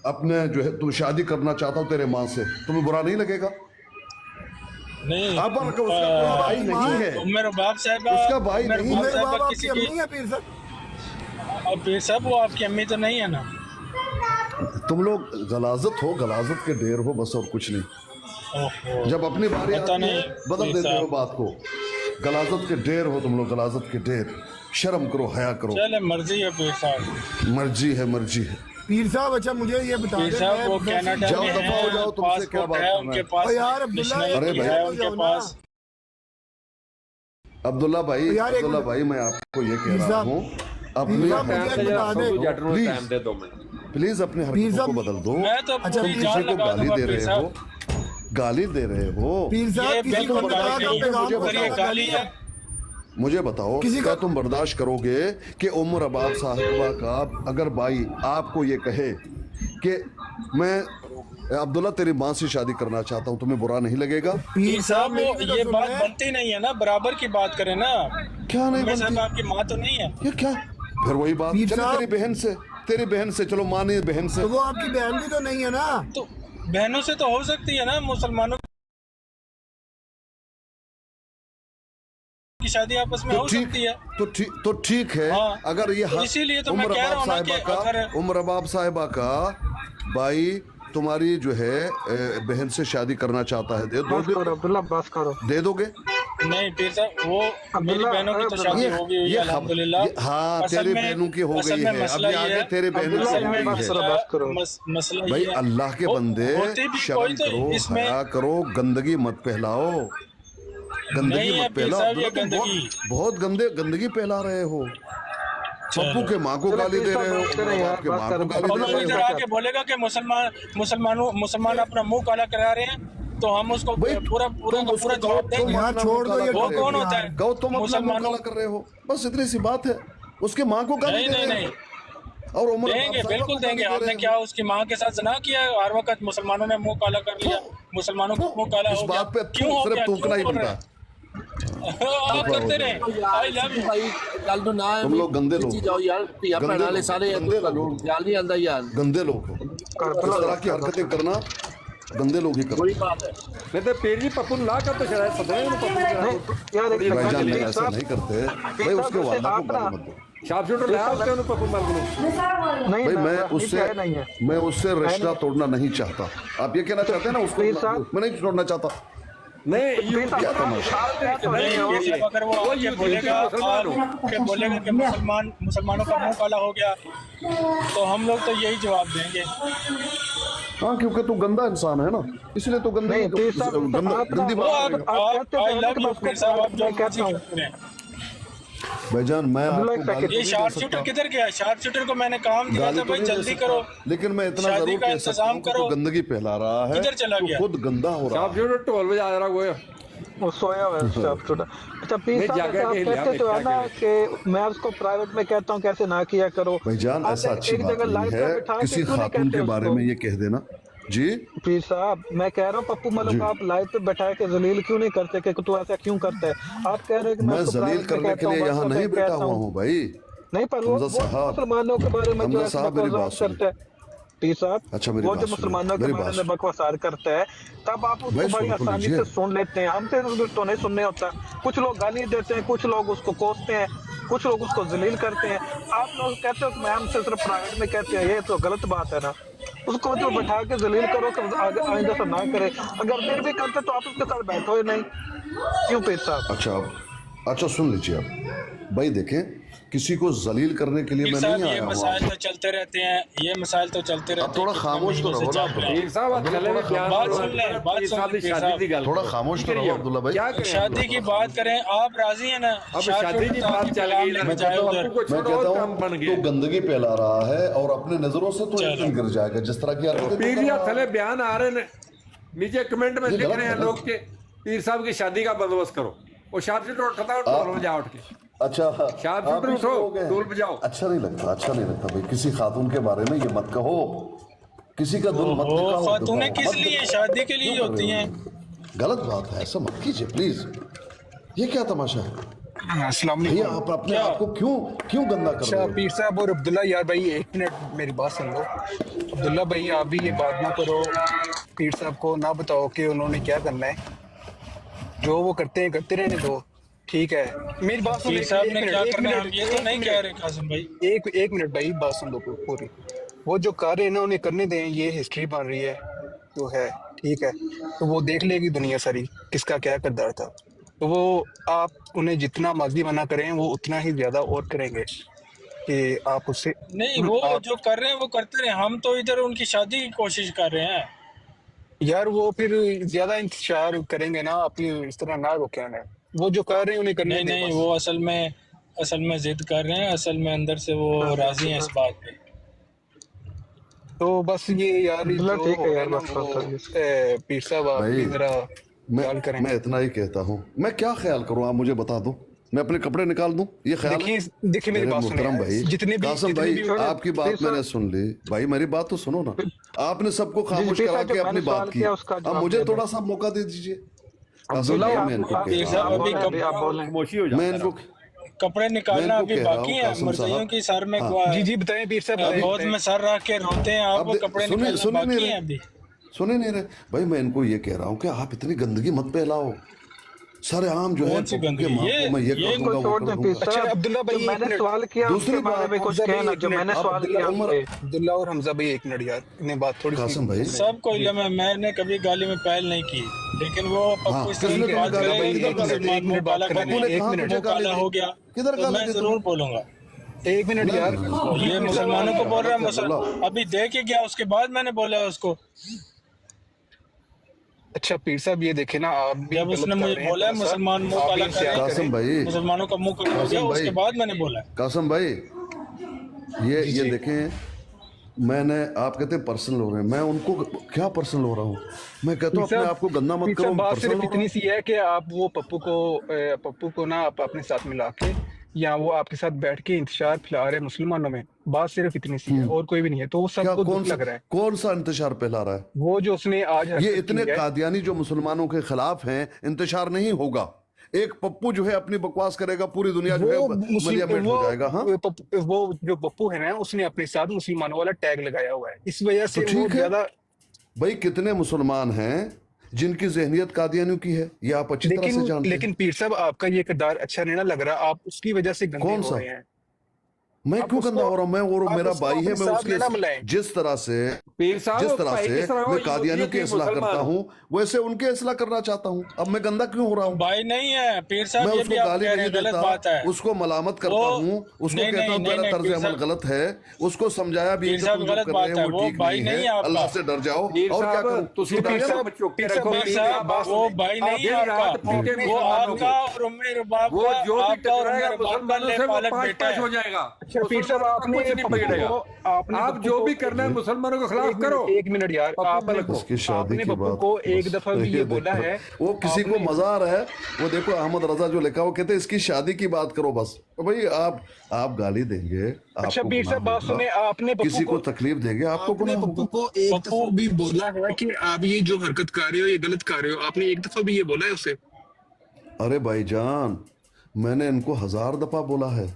अपने जो है तू शादी करना चाहता हूँ तेरे माँ से, तुम्हें बुरा नहीं लगेगा? नहीं, अब उसका भाई नहीं है, मेरे बाप साहब, उसका भाई नहीं है, किसी की पीर साहब वो आपकी अम्मी तो नहीं है ना। तुम लोग गलाजत के ढेर हो बस, और कुछ नहीं। जब अपनी बारी आती है बदल देते हो बात को। गलाजत के ढेर हो तुम लोग, गलाजत के ढेर। शर्म करो, हया करो। चले मर्जी है पीर साहब, मर्जी है पीर साहब। अच्छा मुझे ये बता दें, वो कनाडा जाओ दफा हो जाओ, तुमसे क्या बात करना है यार अब्दुल्ला। अरे भाई अब्दुल्ला भाई मैं आपको ये कह रहा हूँ, प्लीज अपने हरकतों को बदल दो। अच्छा किसी को गाली दे रहे हो पीर साहब, मुझे बताओ क्या तुम बर्दाश्त करोगे कि उमर रबाब साहिबा का अगर भाई आपको ये कहे कि मैं अब्दुल्ला तेरी माँ से शादी करना चाहता हूँ, तुम्हें बुरा नहीं लगेगा? पीर साहब ये बात बनती नहीं है ना, बराबर की बात करें ना। क्या नहीं बनती? आपकी माँ तो नहीं है ये क्या? फिर वही बात, चलो तेरी बहन से चलो, माँ नहीं बहन से, तो वो आपकी बहन भी तो नहीं है ना। तो बहनों से तो हो सकती है ना, मुसलमानों की शादी आपस में हो सकती है। तो ठीक है। हाँ, अगर ये इसीलिए तो मैं कह रहा हूं ना कि उमर रबाब साहिबा का भाई तुम्हारी जो है बहन से शादी करना चाहता है, दे दोगे? अब्दुल्ला बस करो, दे दोगे? नहीं पीर साहब, वो मेरी बहनों की तो शादी हो गई हुई है अल्हम्दुलिल्लाह। हाँ तेरी बहनों की हो गई है, अभी आगे तेरे बहनों की हो गई है। मसला भाई अल्लाह के बंदे शर्म करो, हया करो, गंदगी मत फैलाओ, गंदगी मत फैलाओ। बहुत गंदगी फैला रहे हो। पप्पू के माँ को गाली दे रहे हो, आपके माँ को गाली दे रहे हो। बोलेगा कि मुसलमान अपना मुंह काला करा रहे हैं, तो हम उसको पूरा जवाब देंगे। छोड़ दो, वो कौन होता है? गौ तुम अपना मुंह काला कर रहे हो, बस इतनी सी बात है। उसके माँ को गाली दे रहे हो और उमर देंगे, बिल्कुल देंगे। आपने क्या उसकी माँ के साथ जना किया? हर वक्त मुसलमानों ने मुंह काला कर लिया, मुसलमानों का मुंह काला हो गया। क्यों सिर्फ थूकना ही बनता? आप करते रहे। तुम लोग गंदे लोग, गंदे लोग हो। इस तरह की हरकतें करना गंदे लोग ही करो। नहीं तो पेरी पप्पू ला कर तो शायद भाईजान ऐसा नहीं करते भाई, उसके वादा को गाली मत दो। भाई मैं उससे रिश्ता तोड़ना नहीं चाहता। आप ये कहना चाहते हैं ना उसको? मैं नहीं तोड़ना चाहता। नहीं क्या अगर वो ये बोलेगा कि मुसलमानों का मुंह काला हो गया, तो हम लोग तो यही जवाब देंगे। हाँ, क्योंकि तू गंदा इंसान है ना, इसलिए तो गंदी भाईजान। मैं ये शार्प शूटर किधर गया? शार्प शूटर को मैंने काम दिया था भाई जल्दी करो, लेकिन मैं इतना जरूर कह सकता हूं कि गंदगी फैला रहा है, किधर चला गया? खुद गंदा हो रहा है। शार्प शूटर 12 बजे आ रहा है, वो सोया हुआ है शार्प शूटर। अच्छा पीर साहब कहते तो है ना कि मैं उसको प्राइवेट में कहता हूँ कैसे ना किया करो। भाईजान ऐसा अच्छी बात नहीं है किसी खातून के बारे में ये कह देना। जी पीर साहब मैं कह रहा हूँ पप्पू मलिक को आप लाइव पे बैठा के जलील क्यों नहीं करते कि तू ऐसा क्यों करता है? आप कह रहे हैं कि मैं जलील करने के लिए यहाँ नहीं बैठा हुआ हूँ भाई। नहीं, पर वो मुसलमानों के बारे में जो करता है पीर साहब, अच्छा मेरी वो बात जो सुनिए, मुसलमानों के मेरी बारे बात में बकवासार करता है तब आप उसको भाई बड़ी सुन तो आसानी लीजिए। से सुन लेते हैं, हमसे तो नहीं सुनने होता। कुछ लोग गाली देते हैं, कुछ लोग उसको कोसते हैं, कुछ लोग उसको जलील करते हैं। आप लोग कहते हो कि मैम से सिर्फ प्राइवेट में कहते हैं, ये तो गलत बात है ना। उसको मतलब बैठा के जलील करो कि आइंदा से ना करे। अगर फिर भी करते तो आप उसके साथ बैठो ही नहीं, क्यों पीर साहब? अच्छा सुन लीजिए आप भाई, देखें किसी को जलील करने के लिए पीर मैं साहब नहीं ये आया हूँ। मसाइल तो चलते रहते हैं, ये मसाइल तो चलते रहते हैं। आप थोड़ा खामोश तो रहो ना पीर साहब बात सुन लें, बात सुन लें पीर साहब। थोड़ा खामोश तो रहो अब्दुल्ला भाई। क्या करें? शादी की बात करें, आप राजी हैं ना? अब शादी की बात चल गई, मैं कहता हूँ तो गंदगी फैला रहा है और अपने नजरों से तो एक दिन गिर जाएगा जिस तरह की पीर या थले बयान आ रहे हैं, नीचे कमेंट में लिख रहे हैं लोग के पीर साहब की शादी का बंदोबस्त करो। वो शादी तो उठता है, ढोल बजा उठ के। अच्छा शादी तो उठो, ढोल बजाओ। अच्छा नहीं लगता भाई, किसी खातून के बारे में ये मत कहो, किसी का दिल मत दिखाओ। खातूनें किस लिए? शादी के लिए होती हैं। गलत बात है, ऐसा मत कीजिए प्लीज। ये क्या तमाशा है? अस्सलाम भैया आप अपने आप को क्यों गंदा कर रहे हो? पीर साहब और अब्दुल्ला यार भाई, एक मिनट मेरी बात सुन लो। अब्दुल्ला भाई आप भी ये बात ना करो, पीर साहब को ना बताओ कि उन्होंने क्या करना है। जो वो करते हैं करते रहने दो, ठीक है? मेरी बात सुन। पीर साहब ने क्या करना है, हम ये तो नहीं कह रहे कासिम भाई। एक मिनट भाई, बात सुन लो पूरी। वो जो कर रहे हैं ना, उन्हें करने दें, ये हिस्ट्री बन रही है तो है, ठीक है? तो वो देख लेगी दुनिया सारी किसका क्या किरदार था। तो वो आप उन्हें जितना मर्जी मना करें, वो उतना ही ज्यादा और करेंगे कि आप उससे नहीं, वो जो कर रहे हैं वो करते रहे, हम तो इधर उनकी शादी की कोशिश कर रहे हैं। यार वो फिर ज्यादा इंतजार करेंगे ना, आप इस तरह ना रोके उन्हें। वो जो कर रहे हैं उन्हें करने दें नहीं, बस। वो असल में जिद कर रहे हैं, असल में अंदर से वो राजी हैं इस बात पे। तो बस ये यार ठीक है यार, पीर साहब आप भाई, जरा ख्याल करें। मैं इतना ही कहता हूँ, मैं क्या ख्याल करूँ आप मुझे बता दो, मैं अपने कपड़े निकाल दूं? ये ख्याल देखिए मेरी बात सुनिए भाई, जितने भी कासिम भाई आपकी बात मैंने सुन ली भाई, मेरी बात तो सुनो ना। आपने सबको खामोश करा के अपनी बात की, अब मुझे थोड़ा सा मौका दे दीजिए। मैं इनको कपड़े निकालना अभी बाकी है, मर्जियों की सर में जी बताएं पीर साहब। बहुत में सर रख के रोते हैं आप, वो कपड़े निकालना बाकी है अभी। सुने नहीं रहे भाई, मैं इनको ये कह रहा हूँ कि आप इतनी गंदगी मत फैलाओ। सारे आम जो है मैं ये अच्छा अब्दुल्ला भाई, मैंने सवाल किया, दूसरी बात में कुछ कहना जो मैंने सवाल किया। अब्दुल्ला और हमजा भाई एक मिनट यार, इन्हें बात थोड़ी कासिम भाई सबको इल्म है, मैंने कभी गाली में पहल नहीं की, लेकिन वो पप्पू से बात करेगा मुसलमान मुंह काला हो गया तो मैं जरूर बोलूंगा। एक मिनट यार, ये मुसलमानों को बोल रहा है, अभी दे के गया उसके बाद मैंने बोला उसको। अच्छा पीर साहब ये देखे ना, आप भी जब उसने मुझे बोला है मुसलमान मुंह काला कासिम भाई, मुसलमानों का मुंह काला हो गया, उसके बाद मैंने बोला। कासिम भाई ये देखें, मैंने आप कहते हैं पर्सनल हो रहे हैं, मैं उनको क्या पर्सनल हो रहा हूँ? मैं कहता हूँ अपने आप को गंदा मत करो। बात सिर्फ इतनी सी है कि आप वो पप्पू को ना आप अपने साथ मिला के, या वो आपके साथ बैठ के इंतजार फैला रहे मुसलमानों में, बात सिर्फ इतनी सी है और कोई भी नहीं है। तो वो सबको दुख लग रहा है। कौन सा इंतजार फैला रहा है? वो जो उसने आज ये इतने कादियानी जो मुसलमानों के खिलाफ हैं, इंतजार नहीं होगा। एक पप्पू जो है अपनी बकवास करेगा, पूरी दुनिया जो है मलियामेट हो जाएगा। हाँ वो जो पप्पू है ना, उसने अपने साथ मुसलमानों वाला टैग लगाया हुआ है, इस वजह से वो ज्यादा। भाई कितने मुसलमान हैं जिनकी जहनियत कादियानियों की है, ये आप अच्छी तरह से जानते हैं। लेकिन पीर साहब आपका ये किरदार अच्छा नहीं ना लग रहा, आप उसकी वजह से गंदे हो रहे हैं। मैं क्यों गंदा हो रहा हूँ? मैं और मेरा भाई है, मैं उसके जिस तरह से मैं कादियानियों की इस्लाह करता हूँ, वैसे उनके इस्लाह करना चाहता हूँ। अब मैं गंदा क्यों हो रहा हूँ? भाई नहीं है पीर साहब, मैं उसको गाली नहीं देता, उसको मलामत करता हूँ, उसको कहता हूँ तेरा तर्ज अमल गलत है, उसको समझाया भी गलत बात है, वो भाई नहीं है, अल्लाह से डर जाओ। और क्या करूँ? वो भाई नहीं है आपका, वो आपका और उम्र रुबाब वो जो भी टकराएगा मुसलमानों से वो पाँच हो जाएगा। पीर साहब आपने आप जो भी करना है मुसलमानों के खिलाफ करो। एक मिनट यार, आपने पप्पू को एक दफा भी ये बोला है, वो किसी को मजा आ रहा है। वो देखो अहमद रजा जो लिखा, वो कहते हैं इसकी शादी की बात करो बस। तो भाई आप गाली देंगे, अच्छा पीर साहब बात सुने, आपने किसी को तकलीफ देंगे, आपको पप्पू को एक दफा भी बोला है कि आप ये जो हरकत कर रहे हो ये गलत कर रहे हो? आपने एक दफा भी ये बोला है उसे? अरे भाईजान, मैंने इनको 1000 दफा बोला है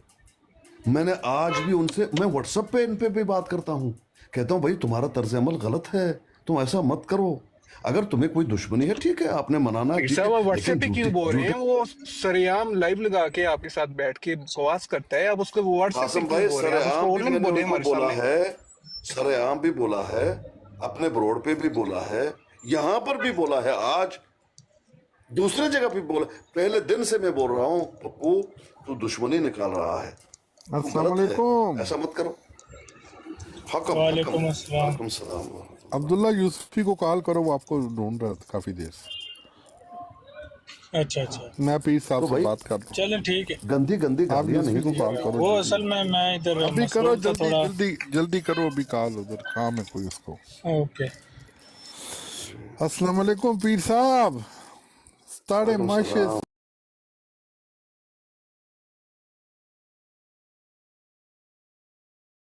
मैंने आज भी उनसे, मैं व्हाट्सएप पे इन पे भी बात करता हूँ, कहता हूँ भाई तुम्हारा तर्ज अमल गलत है, तुम ऐसा मत करो। अगर तुम्हें कोई दुश्मनी है ठीक है, आपने मनाना है, पीर ठीक साहब है, वो व्हाट्सएप पे लेकिन क्यों बोल रहे हैं? वो सरेआम लाइव लगा के आपके साथ बैठ के बकवास करता है, आप उसको व्हाट्सएप पे कासिम क्यों भाई बोल रहे हैं? आप उसको सरेआम भी ओलन मैंने बोले उनको हमारे बोला सामने। है, सरेआम भी बोला है, अपने ब्रोड पे भी बोला है, यहाँ पर भी बोला है, आज दूसरे जगह भी बोला। पहले दिन से मैं बोल रहा हूँ पप्पू तू दुश्मनी निकाल रहा है, तू अस्सलाम गलत है, वालेकुम। ऐसा मत करो। वालेकुम अस्सलाम। वालेकुम सलाम। अब्दुल्ला यूसुफी को कॉल करो, वो आपको ढूंढ रहा था काफी देर से। अच्छा अच्छा, मैं पीर साहब तो से भाई बात कर रहा चलें ठीक है। गंदी गंदी हूँ, आप गालियां नहीं यूसुफी को कॉल वो करो असल में मैं इधर अभी करो, मसरूफ था जल्दी थोड़ा। जल्दी जल्दी करो, अभी कॉल उधर काम है कोई उसको। ओके। अस्सलाम वालेकुम पीर साहब, स्टार्ट वालेकुम माशे सलाम।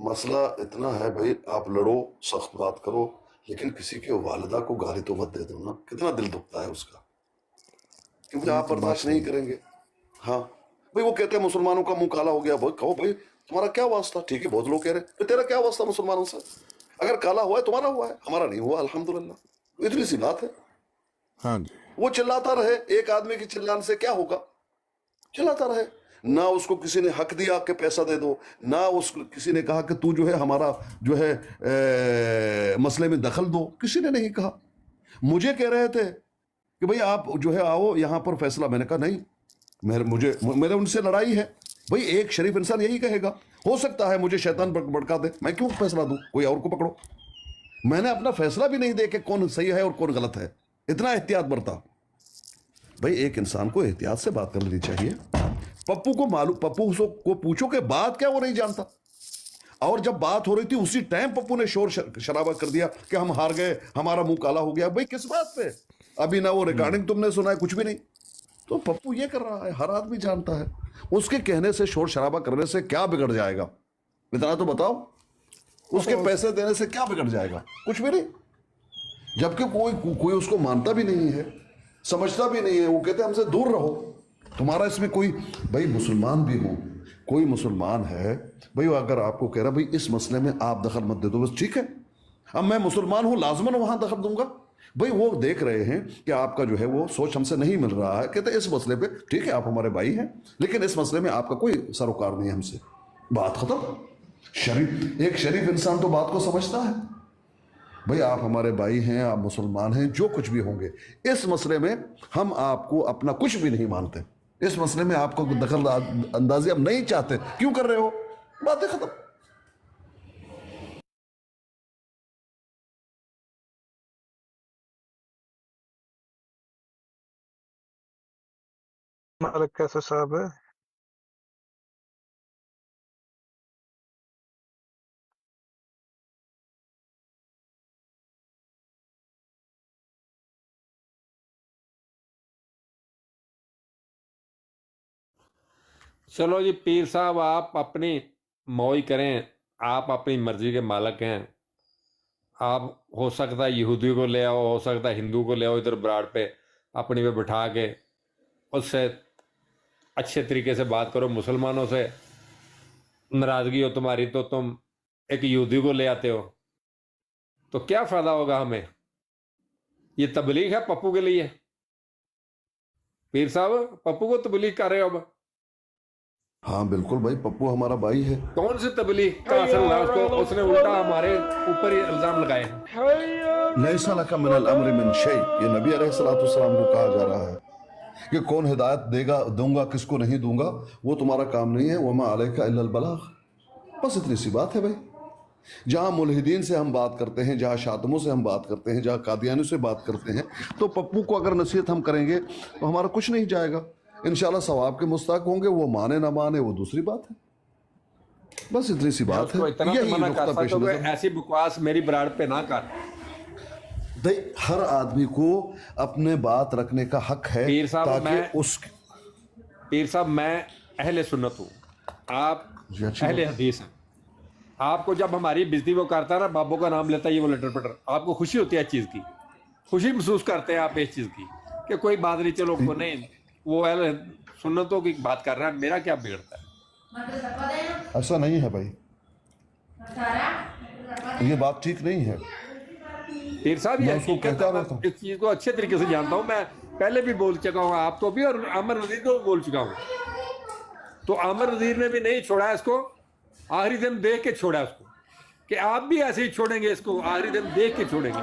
मसला इतना है भाई, आप लड़ो, सख्त बात करो, लेकिन किसी के वालिदा को गाली तो मत दे दो ना, कितना दिल दुखता है उसका, क्योंकि आप बर्दाश्त नहीं करेंगे। हाँ भाई, वो कहते हैं मुसलमानों का मुंह काला हो गया, भाई कहो भाई तुम्हारा क्या वास्ता, ठीक है बहुत लोग कह रहे हैं तेरा क्या वास्ता मुसलमानों से, अगर काला हुआ है तुम्हारा हुआ है, हमारा नहीं हुआ अल्हम्दुलिल्लाह, इतनी सी बात है। हाँ जी, वो चिल्लाता रहे, एक आदमी की चिल्लाने से क्या होगा, चिल्लाता रहे, ना उसको किसी ने हक दिया कि पैसा दे दो, ना उसको किसी ने कहा कि तू जो है हमारा जो है मसले में दखल दो, किसी ने नहीं कहा। मुझे कह रहे थे कि भाई आप जो है आओ यहाँ पर फैसला, मैंने कहा नहीं, मेरे उनसे लड़ाई है भाई, एक शरीफ इंसान यही कहेगा, हो सकता है मुझे शैतान भड़का दे, मैं क्यों फैसला दूं, कोई और को पकड़ो। मैंने अपना फैसला भी नहीं दे के कौन सही है और कौन गलत है, इतना एहतियात बरता। भाई एक इंसान को एहतियात से बात कर लेनी चाहिए। पप्पू को मालूम, पप्पू को पूछो कि बात क्या, वो नहीं जानता, और जब बात हो रही थी उसी टाइम पप्पू ने शोर शराबा कर दिया कि हम हार गए, हमारा मुंह काला हो गया। भाई किस बात पे, अभी ना वो रिकॉर्डिंग तुमने सुना है, कुछ भी नहीं। तो पप्पू ये कर रहा है, हर आदमी जानता है, उसके कहने से शोर शराबा करने से क्या बिगड़ जाएगा, इतना तो बताओ, उसके पैसे देने से क्या बिगड़ जाएगा, कुछ भी नहीं। जबकि कोई उसको मानता भी नहीं है, समझता भी नहीं है, वो कहते हैं हमसे दूर रहो, तुम्हारा इसमें कोई, भाई मुसलमान भी हो, कोई मुसलमान है भाई, अगर आपको कह रहा भाई इस मसले में आप दखल मत दे दो, बस ठीक है, अब मैं मुसलमान हूं लाजमन वहां दखल दूंगा। भाई वो देख रहे हैं कि आपका जो है वो सोच हमसे नहीं मिल रहा है, कहते इस मसले पे ठीक है आप हमारे भाई हैं, लेकिन इस मसले में आपका कोई सरोकार नहीं है हमसे, बात खत्म। शरीफ, एक शरीफ इंसान तो बात को समझता है, भाई आप हमारे भाई हैं, आप मुसलमान हैं, जो कुछ भी होंगे, इस मसले में हम आपको अपना कुछ भी नहीं मानते, इस मसले में आपको दखल अंदाजी हम नहीं चाहते, क्यों कर रहे हो, बातें खत्म। मालिक कैसे साहब है? चलो जी पीर साहब, आप अपनी मौज करें, आप अपनी मर्जी के मालिक हैं। आप हो सकता है यहूदी को ले आओ, हो सकता है हिंदू को ले आओ इधर ब्राड पे अपनी पे बिठा के, उससे अच्छे तरीके से बात करो। मुसलमानों से नाराज़गी हो तुम्हारी तो तुम एक यहूदी को ले आते हो, तो क्या फ़ायदा होगा हमें? ये तबलीग है पप्पू के लिए। पीर साहब पप्पू को तबलीग कर रहे हो अब? हाँ बिल्कुल भाई, पप्पू हमारा भाई है। कौन सी तबलीग का असर हुआ उसको? उसने उल्टा हमारे ऊपर ही इल्जाम लगाए। लैसा लका मिनल अम्रि मिन शै, ये नबी अलैहिस्सलाम को कहा जा रहा है कि कौन हिदायत देगा, दूंगा किसको नहीं दूंगा, वो तुम्हारा काम नहीं है, वमा अलैका इल्लल बलाग, बस इतनी सी बात है भाई। जहाँ मुल्हिदीन से हम बात करते हैं, जहाँ शातमों से हम बात करते हैं, जहाँ कादियानियों से बात करते हैं, तो पप्पू को अगर नसीहत हम करेंगे तो हमारा कुछ नहीं जाएगा, इंशाल्लाह सवाब के मुस्ताक होंगे, वो माने ना माने वो दूसरी बात है, बस इतनी सी बात है। यही नुक्ता पेश नज़र। ऐसी बकवास मेरी ब्राड पे ना कर। हर आदमी को अपने बात रखने का हक है। पीर साहब पीर साहब मैं अहले सुन्नत हूँ, आप अहले हदीस हैं। आपको जब हमारी बेइज्जती वो करता है ना, बाबू का नाम लेता है, ये वो लटर पटर, आपको खुशी होती है इस चीज़ की, खुशी महसूस करते हैं आप इस चीज़ की कि कोई बात नहीं, चलो को नहीं, वो सुन्नतों की बात कर रहा है, मेरा क्या बिगड़ता है? ऐसा नहीं है भाई, ये बात ठीक नहीं है। पीर साहब, ये मैं उसको हकीकत कहता है, रहता हूँ। इस चीज को अच्छे तरीके से जानता हूँ मैं, पहले भी बोल चुका हूँ आपको भी और आमर नजीर को बोल चुका हूँ। तो आमर नजीर ने भी नहीं छोड़ा इसको, आखिरी दिन देख के छोड़ा उसको, कि आप भी ऐसे ही छोड़ेंगे इसको, आखिरी दिन देख के छोड़ेंगे।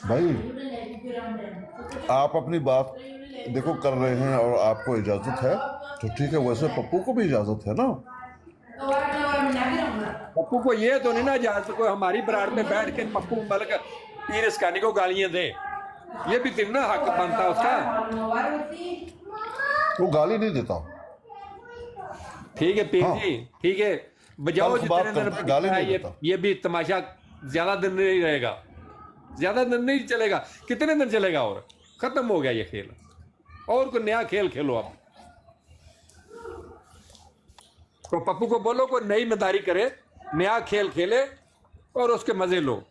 भाई आप अपनी बात देखो कर रहे हैं और आपको इजाजत है तो ठीक है, वैसे पप्पू को भी इजाजत है ना। पप्पू को ये तो नहीं ना इजाजत कोई हमारी बराड़ में बैठ के पप्पू मलक पीर इसकानी को गालियां दे, ये भी तो ना हक बनता उसका। वो गाली नहीं देता। ठीक है पीर जी, ठीक है, बजाओ जितने दिन गाली नहीं ये देता। ये भी तमाशा ज्यादा दिन नहीं रहेगा, ज्यादा दिन नहीं चलेगा। कितने दिन चलेगा? और खत्म हो गया ये खेल, और कोई नया खेल खेलो आप। तो पप्पू को बोलो कोई नई मदारी करे, नया खेल खेले और उसके मजे लो।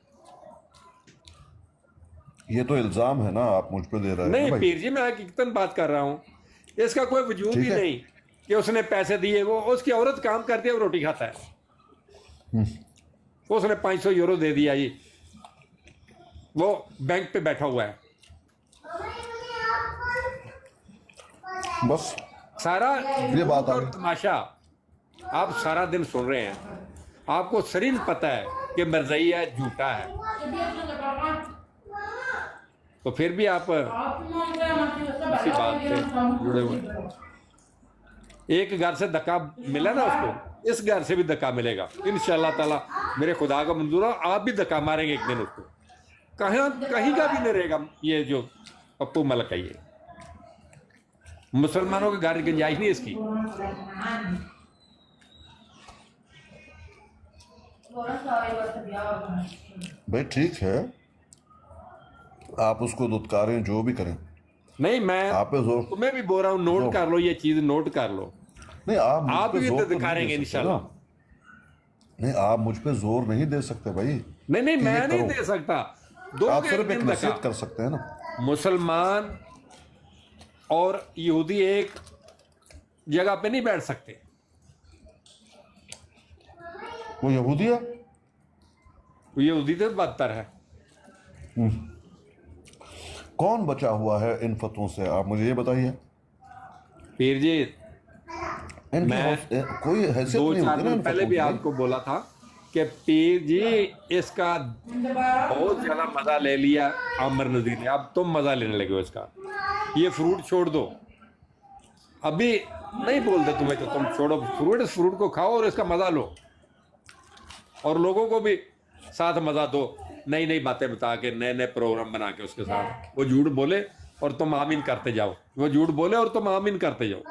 ये तो इल्जाम है ना आप मुझ पे दे रहे हैं नहीं भाई। पीर जी, मैं हकीकतन बात कर रहा हूँ, इसका कोई वजूद ठीक ही है। नहीं कि उसने पैसे दिए, वो उसकी औरत काम करती है, वो रोटी खाता है। उसने 500 यूरो दे दिया, ये वो बैंक पे बैठा हुआ है। बस सारा ये बात आ और गई। तमाशा आप सारा दिन सुन रहे हैं, आपको सरीन पता है कि मरज़ई है, झूठा है, तो फिर भी आप इसी बात से जुड़े हुए हैं। एक घर से धक्का मिला ना उसको, इस घर से भी धक्का मिलेगा इंशाअल्लाह ताला। मेरे खुदा का मंजूर है, आप भी धक्का मारेंगे एक दिन उसको, कहीं का भी नहीं रहेगा। ये जो पप्पू मलक है, ये मुसलमानों के घर की गुंजाइश नहीं इसकी। भाई ठीक है, आप उसको दुत्कारें जो भी करें, नहीं मैं आप पे जोर तुम्हें भी बोल रहा हूँ, नोट कर लो, ये चीज नोट कर लो। नहीं, आप मुझ आप पे भी जोर तो नहीं दिखाएंगे दे सकते इंशाल्लाह। ना। नहीं, आप मुझ पे जोर नहीं दे सकते भाई। नहीं नहीं, कि ये मैं नहीं करो। दे सकता। दो आप के सिर्फ एक दिन नसीहत धक्का। कर सकते हैं ना। मुसलमान और यहूदी एक जगह पे नहीं बैठ सकते। वो यहूदी है, यहूदी तो बदतर है। कौन बचा हुआ है इन फतवों से, आप मुझे ये बताइए। पीर जी, इनकी मैं कोई हैसियत दो नहीं चार होती ना दिन इन पहले फतवों भी की। आपको बोला था कि पीर जी इसका बहुत ज्यादा मजा ले लिया आमर नजीर ने, अब तुम मजा लेने लगे हो इसका। ये फ्रूट छोड़ दो, अभी नहीं बोलते तुम्हें तो तुम छोड़ो फ्रूट, इस फ्रूट को खाओ और इसका मजा लो, और लोगों को भी साथ मजा दो, नई नई बातें बता के, नए नए प्रोग्राम बना के उसके साथ। वो झूठ बोले और तुम आमीन करते जाओ, वो झूठ बोले और तुम आमीन करते जाओ।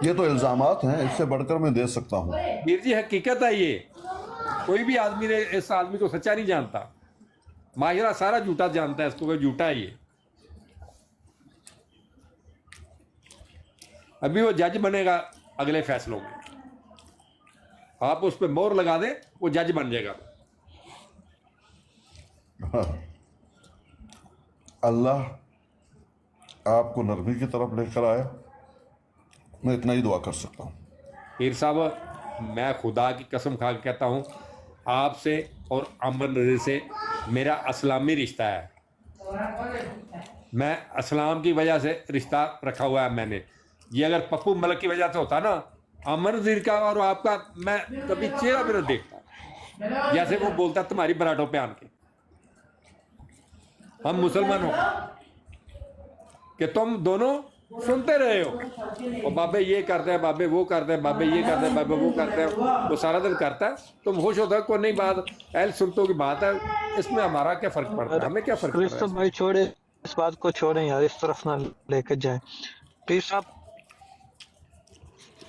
ये तो इल्जामात हैं, इससे बढ़कर मैं दे सकता हूँ। वीर जी हकीकत है ये, कोई भी आदमी ने इस आदमी को सच्चा नहीं जानता, माहिरा सारा झूठा जानता है इसको, कोई झूठा है ये। अभी वो जज बनेगा अगले फैसलों में, आप उस पर मोहर लगा दें, वो जज बन जाएगा। हाँ। अल्लाह आपको नरमी की तरफ लेकर आए, मैं इतना ही दुआ कर सकता हूँ। पीर साहब, मैं खुदा की कसम खा के कहता हूँ, आपसे और अमर नज़ीर से मेरा इस्लामी रिश्ता है। मैं इस्लाम की वजह से रिश्ता रखा हुआ है मैंने। ये अगर पप्पू मलक की वजह से होता ना, अमर नज़ीर का और आपका, मैं कभी चेहरा भी नहीं देखता। जैसे वो बोलता तुम्हारी बराटों पे आन के, हम मुसलमान हो कि तुम दोनों सुनते रहे हो, और बाबे ये करते हैं, बाबे वो करते हैं, बाबे ये करते हैं, बाबे वो करते हैं, वो सारा दिन करता है, तुम खुश होता है। कोई नहीं बात, अहल सुनतों की बात है, इसमें हमारा क्या फर्क पड़ता है? हमें क्या फर्क पड़ता क्रिस्टो है? भाई छोड़े इस बात को, छोड़ें यार, इस तरफ ना लेके जाए। पीर साहब,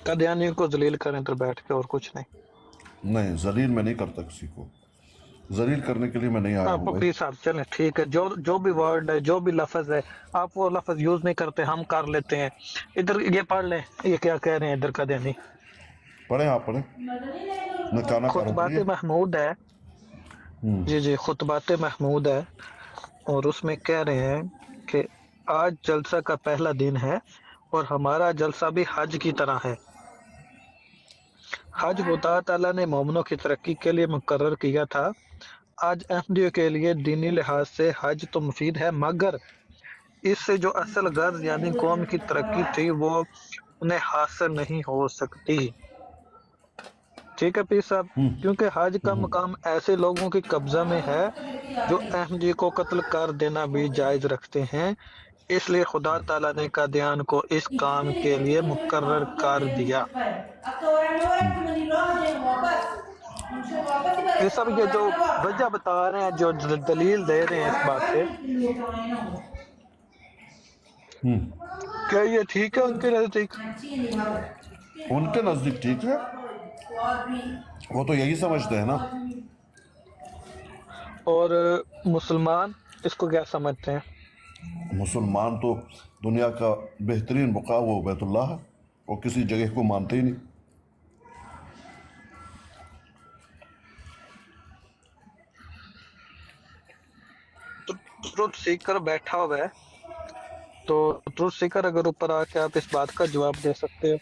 कदियानियों को जलील करें इधर बैठ के, और कुछ नहीं। नहीं, जलील मैं नहीं करता किसी को, जलील करने के लिए मैं नहीं आया हूँ भाई। पीर साहब चलें, ठीक है, जो भी वर्ड है, जो भी लफ्ज है, आप वो लफ्ज यूज नहीं करते, हम कर लेते हैं। इधर ये पढ़ लें, ये क्या कह रहे हैं इधर कदियानी। पढ़े, आप पढ़े। नकाना खुतबात महमूद है जी जी, खुतबात महमूद है, और उसमें कह रहे हैं कि आज जलसा का पहला दिन है और हमारा जलसा भी हज की तरह है। हज खुदा ताला ने मोमिनों की तरक्की के लिए मुकर्रर किया था। आज अहमदियों के लिए दीनी लिहाज से हज तो मुफीद है, मगर इससे जो असल गर्ज यानी कौम की तरक्की थी वो उन्हें हासिल नहीं हो सकती। ठीक है पीर साहब, क्योंकि हज का मकाम ऐसे लोगों के कब्जा में है जो अहमदी को कत्ल कर देना भी जायज रखते हैं, इसलिए खुदा ताला ने कादियान को इस काम के लिए मुकर्रर कर दिया। ये सब ये जो वजह बता रहे हैं, जो दलील दे रहे हैं इस बात पे, क्या ये ठीक है उनके नजदीक? उनके नजदीक ठीक है, वो तो यही समझते हैं ना। और मुसलमान इसको क्या समझते हैं? मुसलमान तो दुनिया का बेहतरीन बुका वो बैतुल्लाह है, वो किसी जगह को मानते ही नहीं। तो ट्रुथ सीकर बैठा हुआ है, तो ट्रुथ सीकर अगर ऊपर आके आप इस बात का जवाब दे सकते हो।